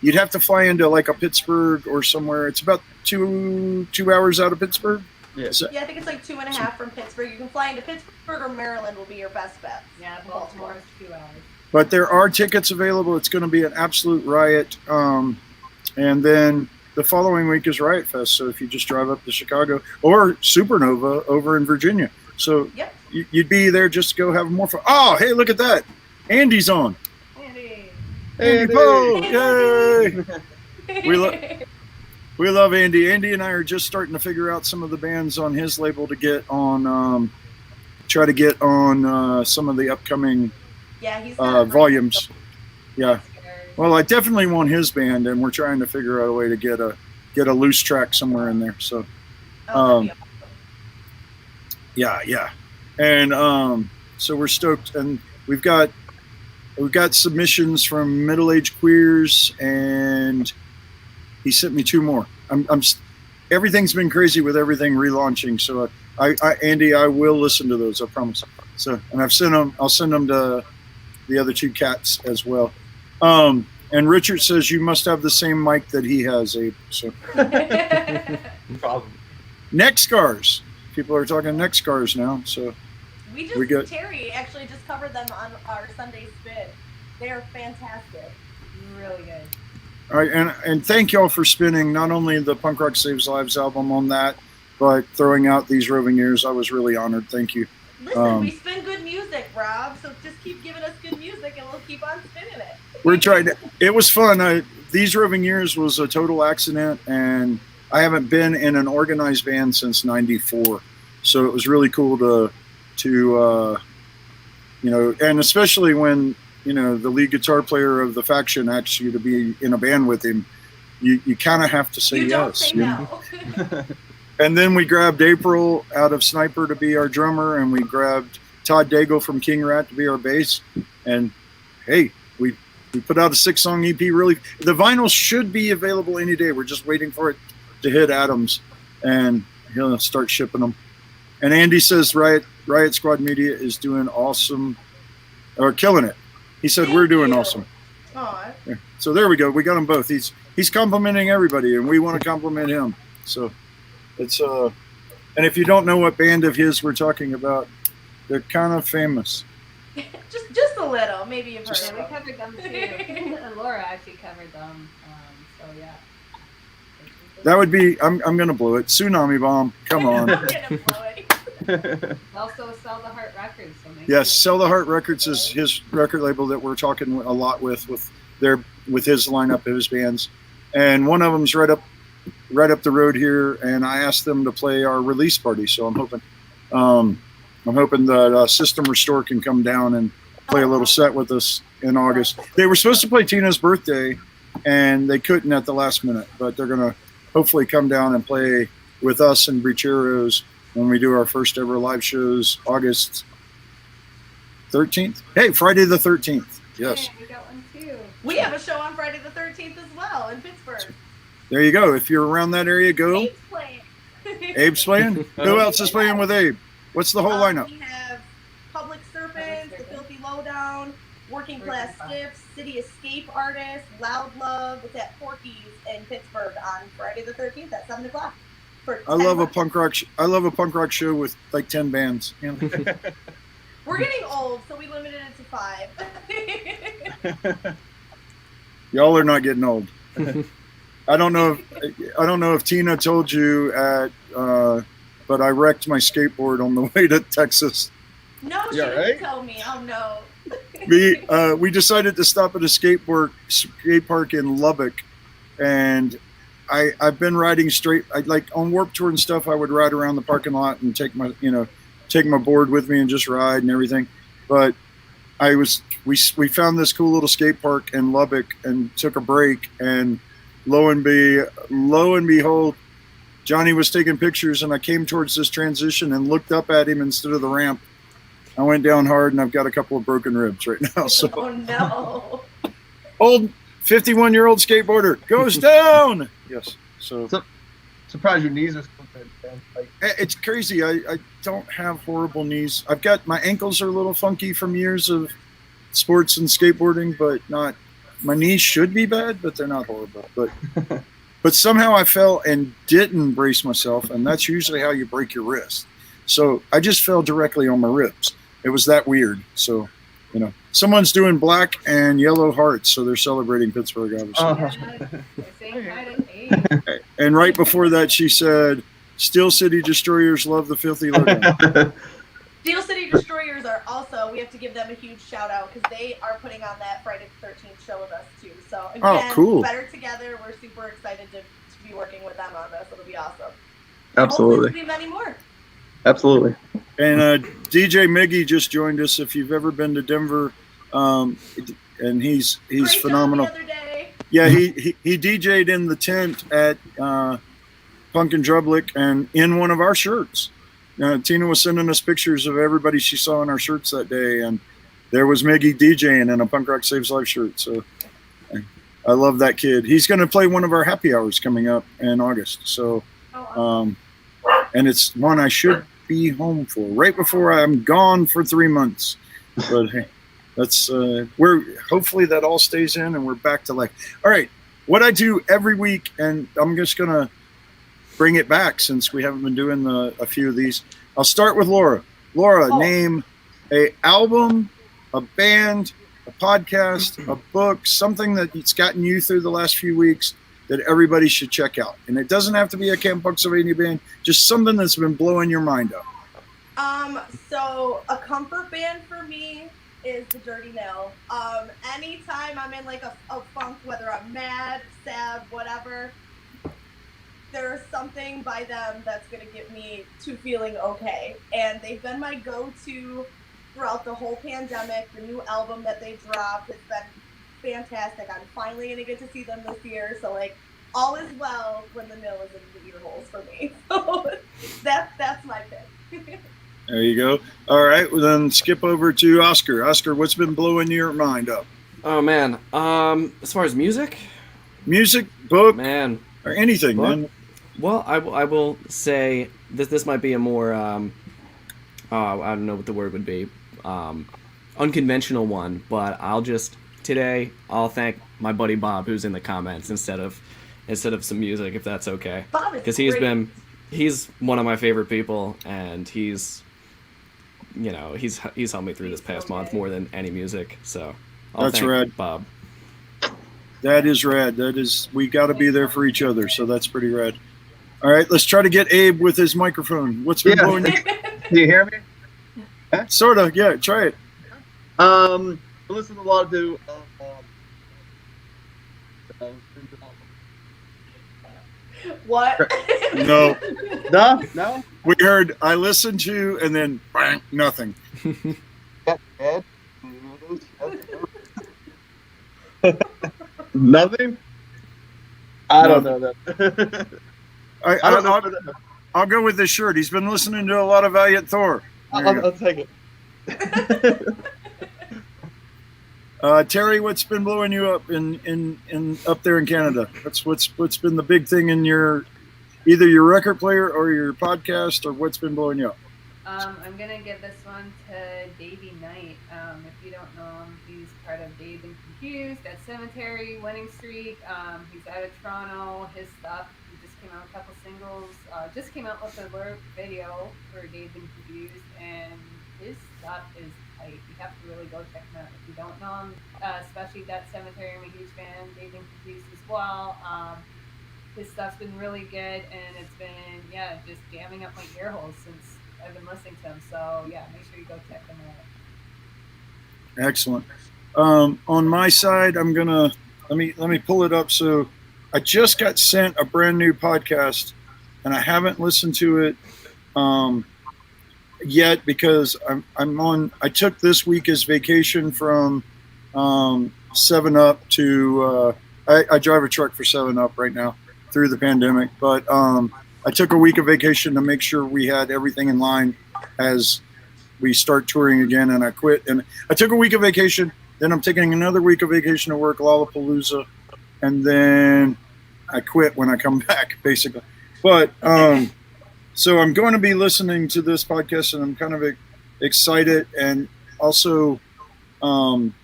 You'd have to fly into like a Pittsburgh or somewhere. It's about two hours out of Pittsburgh. Yeah. Yeah, I think it's like 2.5 from Pittsburgh. You can fly into Pittsburgh or Maryland will be your best bet. Yeah, Baltimore is 2 hours. But there are tickets available. It's going to be an absolute riot. And then the following week is Riot Fest. So if you just drive up to Chicago or Supernova over in Virginia. So Yep. you'd be there just to go have more fun. Oh, hey, look at that. Andy's on. Andy. Andy Poe. Yay. We love Andy. Andy and I are just starting to figure out some of the bands on his label to get on, try to get on some of the upcoming Yeah, he's volumes. Yeah. Well, I definitely want his band, and we're trying to figure out a way to get a loose track somewhere in there. So, yeah. And so we're stoked, and we've got submissions from middle-aged queers, and he sent me 2 more. Everything's been crazy with everything relaunching. So Andy, I will listen to those. I promise. So, and I'll send them to the other 2 cats as well. And Richard says you must have the same mic that he has, Abe. So Probably. neck scars. People are talking neck scars now. So Terry actually just covered them on our Sunday spin. They are fantastic. Really good. All right, and thank y'all for spinning not only the Punk Rock Saves Lives album on that, but throwing out these roving ears. I was really honored. Thank you. Listen, we spin good music, Rob. So just keep giving us good music, and we'll keep on spinning it. We're trying to. It was fun. These roving ears was a total accident, and I haven't been in an organized band since '94. So it was really cool to and especially when the lead guitar player of the faction asks you to be in a band with him, you kind of have to say you don't yes. say no. And then we grabbed April out of Sniper to be our drummer, and we grabbed Todd Daigle from King Rat to be our bass. And hey, we put out a 6-song EP. Really, the vinyl should be available any day. We're just waiting for it to hit Adams, and he'll start shipping them. And Andy says Riot Squad Media is doing awesome, or killing it. He said we're doing awesome. Aw. Yeah. So there we go. We got them both. He's complimenting everybody, and we want to compliment him. So it's and if you don't know what band of his we're talking about, they're kind of famous. just a little. Maybe you've heard Yeah, of we them. covered them too. And Laura actually covered them. So yeah. That would be. I'm gonna blow it. Tsunami Bomb. Come on. I'm gonna blow it. Also Sell the Heart Records. So Yes, Sell the Heart Records is his record label that we're talking a lot with his lineup of his bands, and one of them's right up the road here, and I asked them to play our release party. So I'm hoping that System Restore can come down and play a little set with us in August. They were supposed to play Tina's birthday, and they couldn't at the last minute, but they're gonna hopefully come down and play with us and Breacheros when we do our first ever live shows, August 13th. Hey, Friday the 13th. Yes. Yeah, we got one too. We have a show on Friday the 13th as well in Pittsburgh. There you go. If you're around that area, go. Abe's playing. Abe's playing? Who else is playing with Abe? What's the whole lineup? We have Public Serpents, The Filthy Lowdown, Working Class Stiffs, City Escape Artists, Loud Love. It's at Porky's in Pittsburgh on Friday the 13th at 7 o'clock. I love a punk rock show with like 10 bands. You know? We're getting old, so we limited it to 5. Y'all are not getting old. I don't know if Tina told you but I wrecked my skateboard on the way to Texas. No, she Yeah, didn't right? tell me. Oh no. We decided to stop at a skate park in Lubbock, and I've been riding straight. Like on Warped Tour and stuff, I would ride around the parking lot and take my board with me and just ride and everything. But we found this cool little skate park in Lubbock and took a break, and lo and behold, Johnny was taking pictures, and I came towards this transition and looked up at him instead of the ramp. I went down hard, and I've got a couple of broken ribs right now. So Oh no. old 51-year-old skateboarder goes down. Yes. So surprised your knees are still good, man. Like, It's crazy. I don't have horrible knees. I've got my ankles are a little funky from years of sports and skateboarding, but not. My knees should be bad, but they're not horrible. But somehow I fell and didn't brace myself, and that's usually how you break your wrist. So I just fell directly on my ribs. It was that weird. So, someone's doing black and yellow hearts, so they're celebrating Pittsburgh, obviously. And right before that, she said, Steel City Destroyers love the filthy Lowdown. Steel City Destroyers are also, we have to give them a huge shout out because they are putting on that Friday the 13th show with us too. So again, cool. Better Together. We're super excited to be working with them on this. It'll be awesome. Absolutely. Hopefully many more. Absolutely. And DJ Miggy just joined us. If you've ever been to Denver, and he's Great phenomenal. Job the other day. Yeah, he DJ'd in the tent at Punk and Drublick and in one of our shirts. Tina was sending us pictures of everybody she saw in our shirts that day, and there was Miggy DJing in a Punk Rock Saves Life shirt. So I love that kid. He's going to play one of our happy hours coming up in August. So, and it's one I should be home for right before I'm gone for 3 months. But hey, that's hopefully that all stays in and we're back to all right. What I do every week, and I'm just going to bring it back since we haven't been doing a few of these. I'll start with Laura. Laura, name a album, a band, a podcast, a book, something that's gotten you through the last few weeks that everybody should check out. And it doesn't have to be a Camp Punksylvania band, just something that's been blowing your mind up. So a comfort band for me is the Dirty Nail. Anytime I'm in a funk, whether I'm mad, sad, whatever, there's something by them that's going to get me to feeling okay. And they've been my go-to throughout the whole pandemic. The new album that they dropped has been fantastic. I'm finally going to get to see them this year. So, all is well when the nail is in the ear holes for me. So, that's my pick. There you go. All right, well, then skip over to Oscar. Oscar, what's been blowing your mind up? Oh, man. As far as music? Music, book, man, or anything, book? man. Well, I will say this might be a more I don't know what the word would be, unconventional one, but today I'll thank my buddy Bob who's in the comments instead of some music, if that's okay. Bob is because great. he's one of my favorite people, and he's helped me through this past month more than any music. So That's thank rad. Bob. That is rad. We got to be there for each other, so that's pretty rad. All right, let's try to get Abe with his microphone. What's been blowing your... Can you hear me? Sort of, yeah, try it. I listen a lot to What? No. No? We heard, I listened to, and then bang, nothing. Nothing? I don't know that. I don't know. I'll go with this shirt. He's been listening to a lot of Valiant Thor. I'll take it. Terry, what's been blowing you up in up there in Canada? What's been the big thing in either your record player or your podcast, or what's been blowing you up? I'm gonna give this one to Davey Knight. If you don't know him, he's part of Dave and Confused, at Cemetery, Winning Streak. He's out of Toronto. His stuff, he just came out with a couple singles. Just came out with a lyric video for Dave and Confused, and his stuff is tight. You have to really go check him out if you don't know him. Especially that Cemetery, I'm a huge fan. Dave and Confused as well. His stuff's been really good, and it's been just jamming up my ear holes since I've been listening to him. So make sure you go check him out. Excellent. On my side, I'm gonna let me pull it up. So I just got sent a brand new podcast, and I haven't listened to it yet because I'm on. I took this week as vacation from 7-Up to. I drive a truck for 7-Up right now through the pandemic, but I took a week of vacation to make sure we had everything in line as we start touring again, and I quit. And I took a week of vacation, then I'm taking another week of vacation to work Lollapalooza, and then I quit when I come back, basically. But so I'm going to be listening to this podcast, and I'm kind of excited and also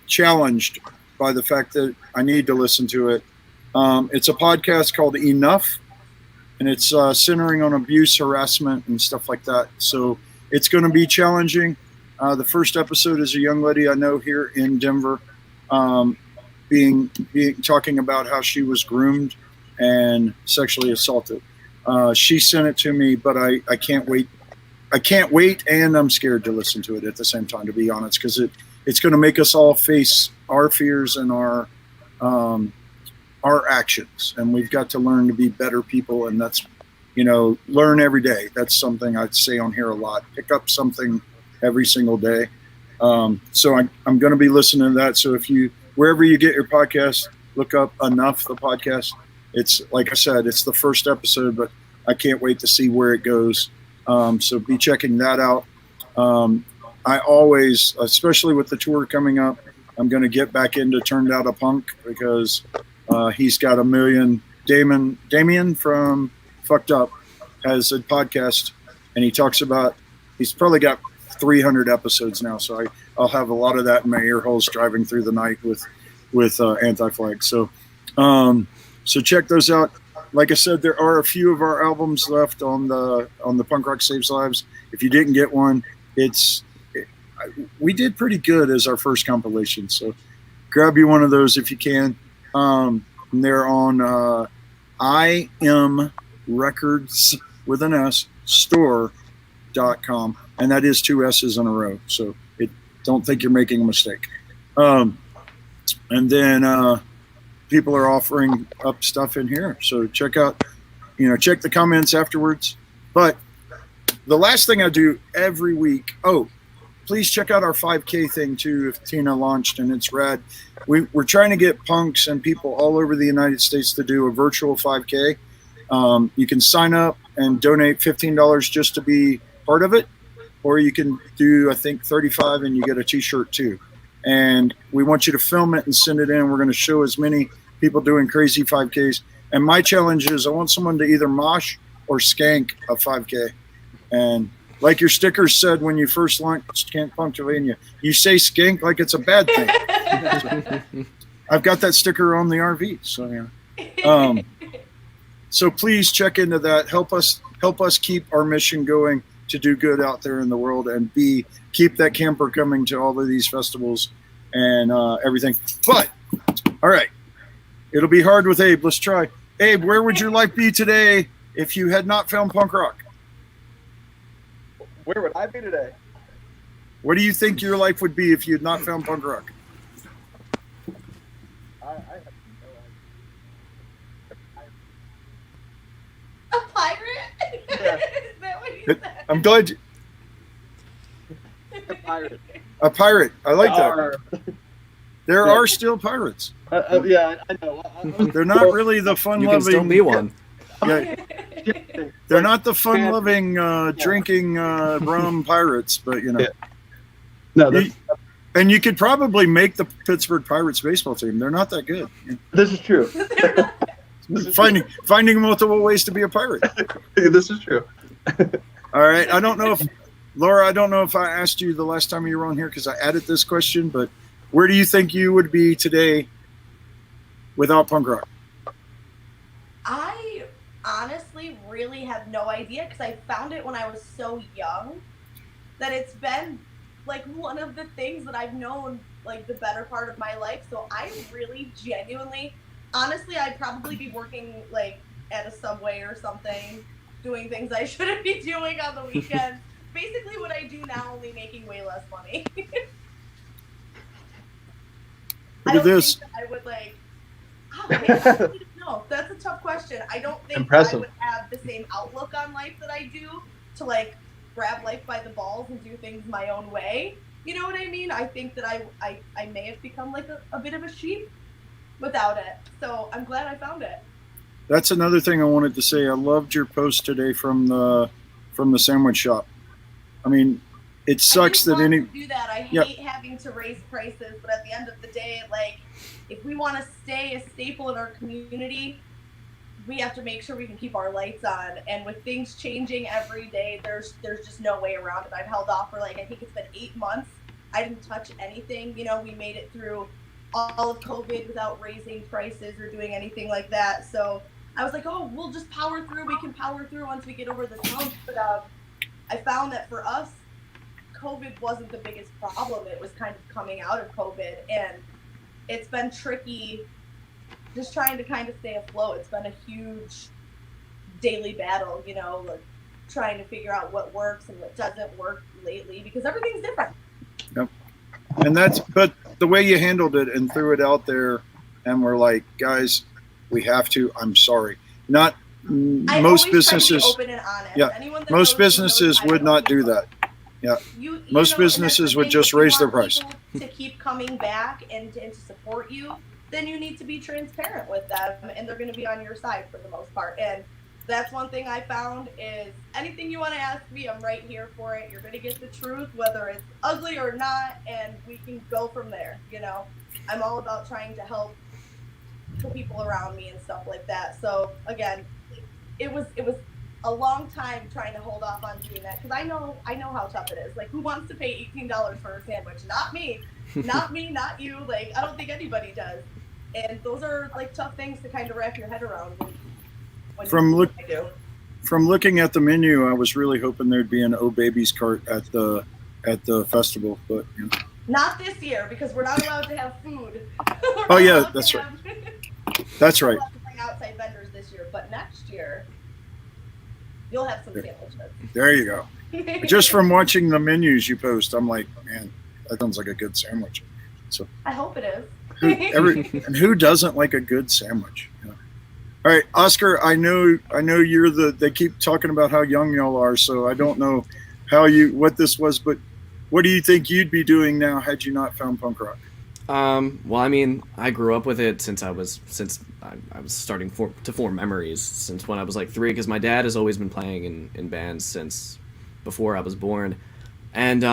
challenged by the fact that I need to listen to it. It's a podcast called Enough, and it's centering on abuse, harassment, and stuff like that. So it's going to be challenging. The first episode is a young lady I know here in Denver, being talking about how she was groomed and sexually assaulted. She sent it to me, but I can't wait. I can't wait, and I'm scared to listen to it at the same time, to be honest, because it's going to make us all face our fears and our actions, and we've got to learn to be better people, and that's, learn every day. That's something I'd say on here a lot. Pick up something every single day. So I'm going to be listening to that. So if wherever you get your podcast, look up Enough, the podcast. It's, like I said, it's the first episode, but I can't wait to see where it goes. So be checking that out. I always, especially with the tour coming up, I'm going to get back into Turned Out a Punk, because he's got a million. Damien from Fucked Up has a podcast, and he talks about, he's probably got 300 episodes now. So I'll have a lot of that in my ear holes driving through the night with Anti-Flag. So check those out. Like I said, there are a few of our albums left on the Punk Rock Saves Lives. If you didn't get one, we did pretty good as our first compilation. So grab you one of those if you can. They're on IM Records with an S store.com, and that is 2 S's in a row. So don't think you're making a mistake. And then people are offering up stuff in here. So check out, check the comments afterwards. But the last thing I do every week, please check out our 5K thing too, if Tina launched, and it's rad. We're trying to get punks and people all over the United States to do a virtual 5K. You can sign up and donate $15 just to be part of it, or you can do, I think, $35 and you get a t-shirt too. And we want you to film it and send it in. We're going to show as many people doing crazy 5Ks. And my challenge is I want someone to either mosh or skank a 5K. And like your stickers said when you first launched Camp Punksylvania, you say skank like it's a bad thing. I've got that sticker on the RV. So yeah. So please check into that. Help us keep our mission going to do good out there in the world, and keep that camper coming to all of these festivals and everything. But all right, it'll be hard with Abe. Let's try. Abe, where would your life be today if you had not found punk rock? Where would I be today? What do you think your life would be if you had not found punk rock? I have no idea. A pirate? Yeah. Is that what you said? I'm glad you, A pirate. a pirate. I like that. There Yeah. are still pirates. Yeah, I know. They're not really the You can fun-loving. still be one. Yeah, they're not the fun-loving, drinking rum pirates, but Yeah. No, and you could probably make the Pittsburgh Pirates baseball team. They're not that good. this is true. Finding multiple ways to be a pirate. This is true. All right. I don't know if Laura, I don't know if I asked you the last time you were on here because I added this question, but where do you think you would be today without punk rock? I honestly really have no idea, because I found it when I was so young that it's been like one of the things that I've known like the better part of my life. So I really genuinely, honestly, I'd probably be working like at a Subway or something, doing things I shouldn't be doing on the weekends. Basically what I do now, only making way less money. Look at this. Think that I would like, I don't know. That's a tough question. I don't think Impressive. I would have the same outlook on life that I do to like grab life by the balls and do things my own way. You know what I mean? I think that I may have become like a bit of a sheep without it. So I'm glad I found it. That's another thing I wanted to say. I loved your post today from the sandwich shop. I mean, it sucks that any. To do that. I hate Yep. having to raise prices, but at the end of the day, like, if we want to stay a staple in our community, we have to make sure we can keep our lights on, and with things changing every day, there's just no way around it. I've held off for like, I think it's been 8 months. I didn't touch anything. You know, we made it through all of COVID without raising prices or doing anything like that. So I was like, oh, we'll just power through. We can power through once we get over this hump. But I found that for us, COVID wasn't the biggest problem. It was kind of coming out of COVID, and it's been tricky just trying to kind of stay afloat. It's been a huge daily battle, you know, like trying to figure out what works and what doesn't work lately, because everything's different. Yep. And but the way you handled it and threw it out there, and we're like, guys, we have to, I'm sorry. Not most businesses. Open and honest. Yeah. Most businesses would not do that. Yeah. Most businesses would just raise their price. To keep coming back and to support you, then you need to be transparent with them, and they're going to be on your side for the most part. And that's one thing I found is anything you want to ask me, I'm right here for it. You're going to get the truth, whether it's ugly or not, and we can go from there. You know, I'm all about trying to help the people around me and stuff like that. So again, it was a long time trying to hold off on doing that, because I know how tough it is. Like, who wants to pay $18 for a sandwich? Not me, not you. Like, I don't think anybody does. And those are like tough things to kind of wrap your head around. From looking at the menu, I was really hoping there'd be an Oh Babies cart at the festival, but you know. Not this year, because we're not allowed to have food. Oh yeah, that's right. That's right. We're allowed to bring outside vendors this year, but next year you'll have some sandwiches. There you go. Just from watching the menus you post, I'm like, man, that sounds like a good sandwich. So I hope it is. and who doesn't like a good sandwich? You know? All right, Oscar, I know you're they keep talking about how young y'all are, so I don't know what this was, but what do you think you'd be doing now had you not found punk rock? Well, I mean, I grew up with it since I was starting to form memories, since when I was like 3, because my dad has always been playing in bands since before I was born. And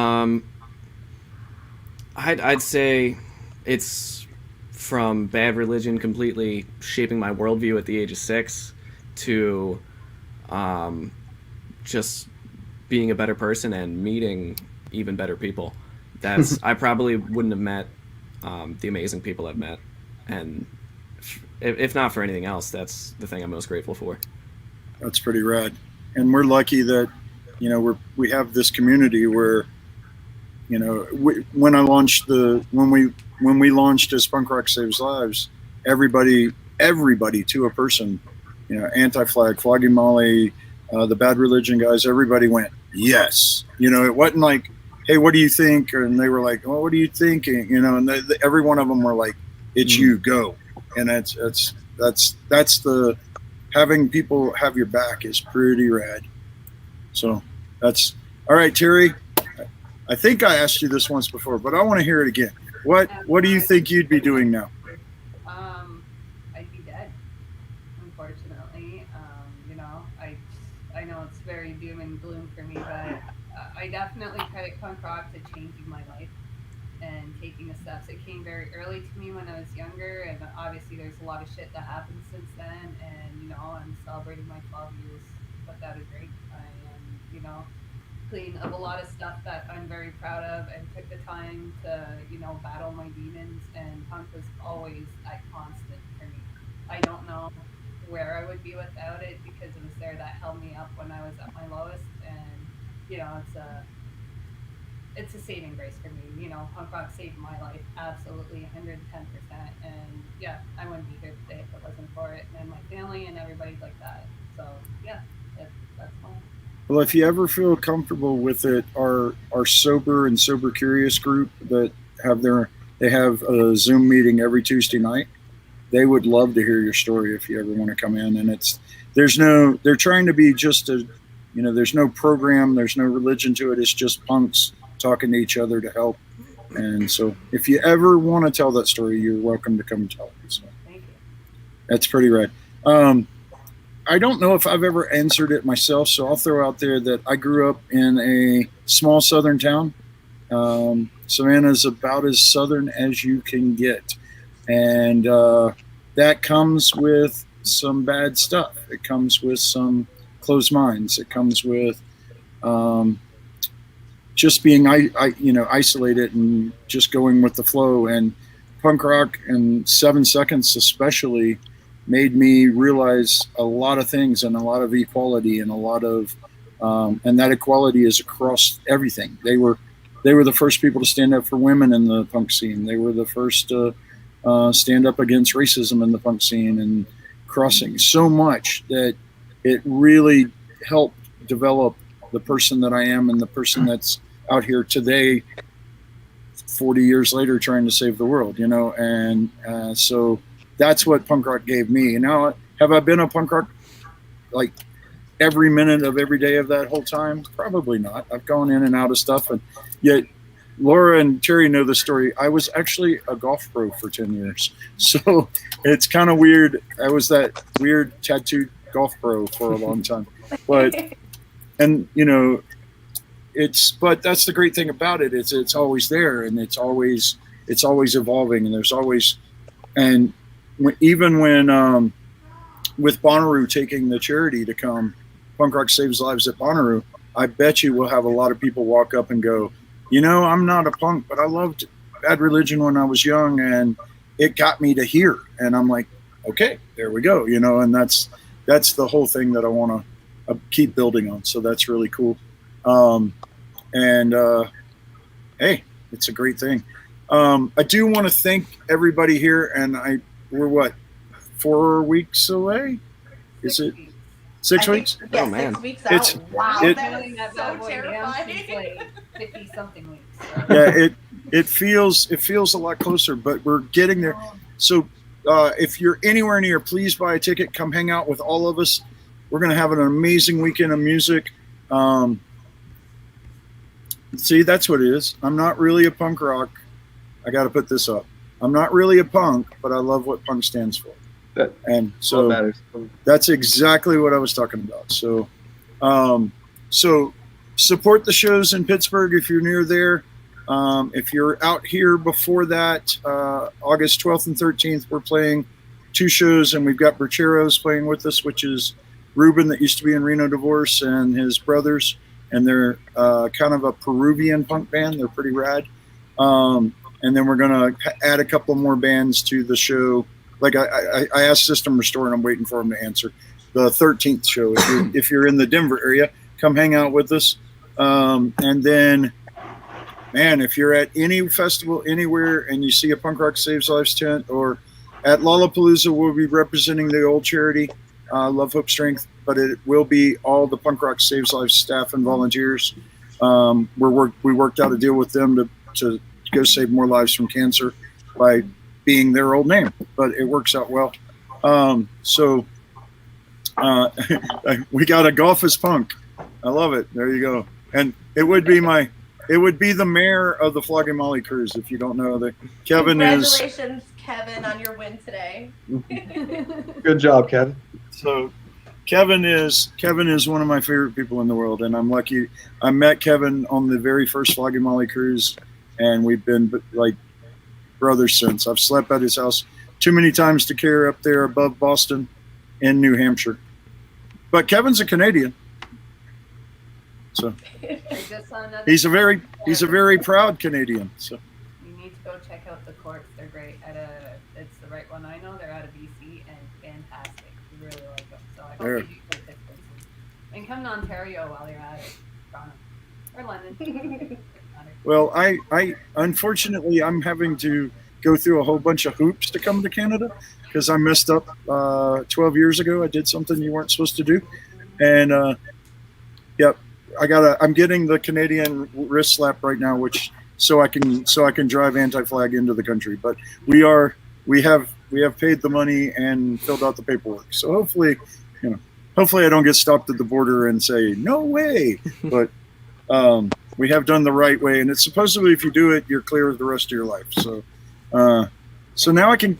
I'd say it's from Bad Religion completely shaping my worldview at the age of 6 to just being a better person and meeting even better people. I probably wouldn't have met the amazing people I've met, and if not for anything else, that's the thing I'm most grateful for. That's pretty rad, and we're lucky that, you know, we have this community where, you know, when we launched as Punk Rock Saves Lives, everybody to a person, you know, Anti-Flag, Flogging Molly, the Bad Religion guys, everybody went yes. You know, it wasn't like, hey, what do you think? And they were like, well, what are you thinking? You know, and every one of them were like, it's you, go. And that's the, having people have your back is pretty rad. So that's all right, Terry. I think I asked you this once before, but I want to hear it again. What do you think you'd be doing now? I'd be dead, unfortunately. You know, I know it's very doom and gloom for me, but I definitely credit punk rock to changing my life and taking the steps. It came very early to me when I was younger, and obviously there's a lot of shit that happened since then, and, you know, I'm celebrating my 12 years without a drink. I am, you know, clean of a lot of stuff that I'm very proud of, and took the time to, you know, battle my demons, and punk was always a constant for me. I don't know where I would be without it, because it was there that held me up when I was at my lowest, and, you know, it's a saving grace for me. You know, punk rock saved my life, absolutely 110%, and yeah, I wouldn't be here today if it wasn't for it, and my family and everybody like that. So yeah, that's fine. Well, if you ever feel comfortable with it, our sober and sober curious group that they have a Zoom meeting every Tuesday night. They would love to hear your story if you ever want to come in. And they're trying to be just there's no program, there's no religion to it. It's just punks talking to each other to help. And so if you ever want to tell that story, you're welcome to come tell it. So Thank you. That's pretty rad. I don't know if I've ever answered it myself, so I'll throw out there that I grew up in a small southern town. Savannah's about as southern as you can get. And that comes with some bad stuff. It comes with some closed minds. It comes with just being isolated and just going with the flow. And punk rock in 7 seconds especially made me realize a lot of things and a lot of equality and a lot of and that equality is across everything. They were the first people to stand up for women in the punk scene. They were the first to stand up against racism in the punk scene, and crossing so much that it really helped develop the person that I am and the person that's out here today 40 years later trying to save the world, and so that's what punk rock gave me. Now, have I been a punk rock like every minute of every day of that whole time? Probably not. I've gone in and out of stuff, and yet Laura and Terry know the story. I was actually a golf pro for 10 years. So it's kind of weird. I was that weird tattooed golf pro for a long time. But but that's the great thing about it. It's always there, and it's always evolving, and there's always, and even when with Bonnaroo taking the charity to come, Punk Rock Saves Lives at Bonnaroo, I bet you we'll have a lot of people walk up and go, I'm not a punk, but I loved Bad Religion when I was young, and it got me to here. And I'm like, okay, there we go, and that's the whole thing that I want to keep building on. So that's really cool. Hey, it's a great thing. I do want to thank everybody here, and we're what, 4 weeks away? Is it 6 weeks? Yeah, Oh, man. 6 weeks out. Wow, it- that is so terrifying. 50 something weeks. Yeah, it feels a lot closer, but we're getting there. So if you're anywhere near, please buy a ticket. Come hang out with all of us. We're going to have an amazing weekend of music. See, that's what it is. I'm not really a punk rock. I got to put this up. I'm not really a punk, but I love what punk stands for. And so that's exactly what I was talking about. So, so support the shows in Pittsburgh if you're near there. If you're out here before that, August 12th and 13th, we're playing 2 shows, and we've got Bracheros playing with us, which is Ruben that used to be in Reno Divorce and his brothers, and they're kind of a Peruvian punk band. They're pretty rad. And then we're going to add a couple more bands to the show. Like I asked System Restore, and I'm waiting for them to answer. The 13th show, if you're in the Denver area, come hang out with us. And then, man, if you're at any festival anywhere and you see a Punk Rock Saves Lives tent, or at Lollapalooza, we'll be representing the old charity, Love, Hope, Strength, but it will be all the Punk Rock Saves Lives staff and volunteers. We worked out a deal with them to go save more lives from cancer by being their old name, but it works out well. So we got a golf as punk. I love it. There you go. And it would be the mayor of the Flogging Molly cruise. If you don't know that, Congratulations, Kevin, on your win today. Good job, Kevin. So Kevin is one of my favorite people in the world, and I'm lucky. I met Kevin on the very first Flogging Molly cruise, and we've been like brothers since. I've slept at his house too many times to care up there above Boston in New Hampshire. But Kevin's a Canadian. So he's a very proud Canadian. So You need to go check out the courts. They're great. It's the right one I know. They're out of BC and fantastic. We really like them. So I hope you do take this place. And come to Ontario while you're at it. Toronto. Or London. well, I unfortunately I'm having to go through a whole bunch of hoops to come to Canada because I messed up 12 years ago. I did something you weren't supposed to do, and yep. I'm getting the Canadian wrist slap right now, which so I can drive anti-flag into the country. But we have paid the money and filled out the paperwork. So hopefully I don't get stopped at the border and say no way. But we have done the right way, and it's supposedly if you do it, you're clear the rest of your life. So so now I can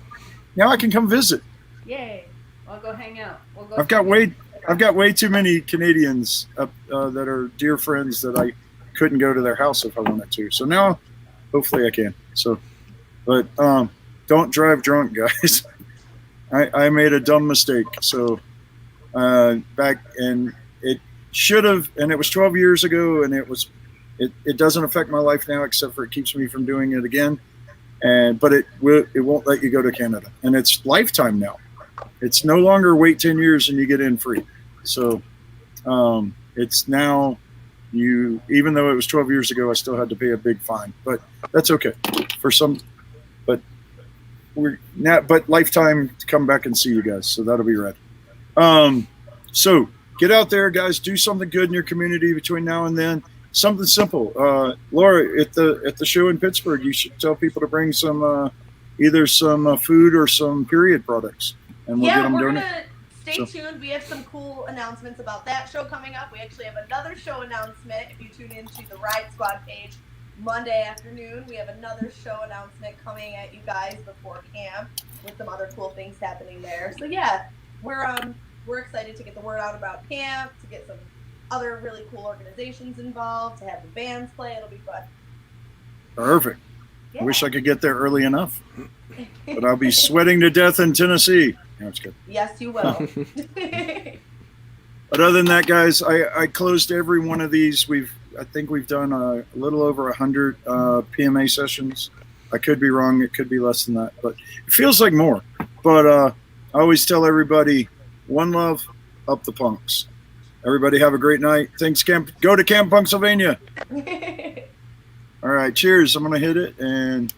come visit. Yay! I'll go hang out. I've got way too many Canadians that are dear friends that I couldn't go to their house if I wanted to. So now, hopefully I can. So, but don't drive drunk, guys. I made a dumb mistake. So back, and it should have, and it was 12 years ago, and it doesn't affect my life now, except for it keeps me from doing it again. But it won't let you go to Canada, and it's lifetime now. It's no longer wait 10 years and you get in free. So it's now even though it was 12 years ago, I still had to pay a big fine, but that's okay for some. But but lifetime to come back and see you guys, so that'll be rad. So get out there, guys. Do something good in your community between now and then. Something simple. Laura, at the show in Pittsburgh, you should tell people to bring some either some food or some period products, and we'll get them donated. Gonna stay tuned. We have some cool announcements about that show coming up. We actually have another show announcement. If you tune into the Riot Squad page Monday afternoon, we have another show announcement coming at you guys before camp with some other cool things happening there. So yeah, we're excited to get the word out about camp, to get some other really cool organizations involved, to have the bands play. It'll be fun. Perfect. Yeah. I wish I could get there early enough, but I'll be sweating to death in Tennessee. No, it's good. Yes, you will. But other than that, guys, I closed every one of these. I think we've done a little over 100 PMA sessions. I could be wrong. It could be less than that, but it feels like more. But I always tell everybody, one love, up the punks. Everybody have a great night. Thanks, Camp. Go to Camp Punksylvania. All right, cheers. I'm going to hit it and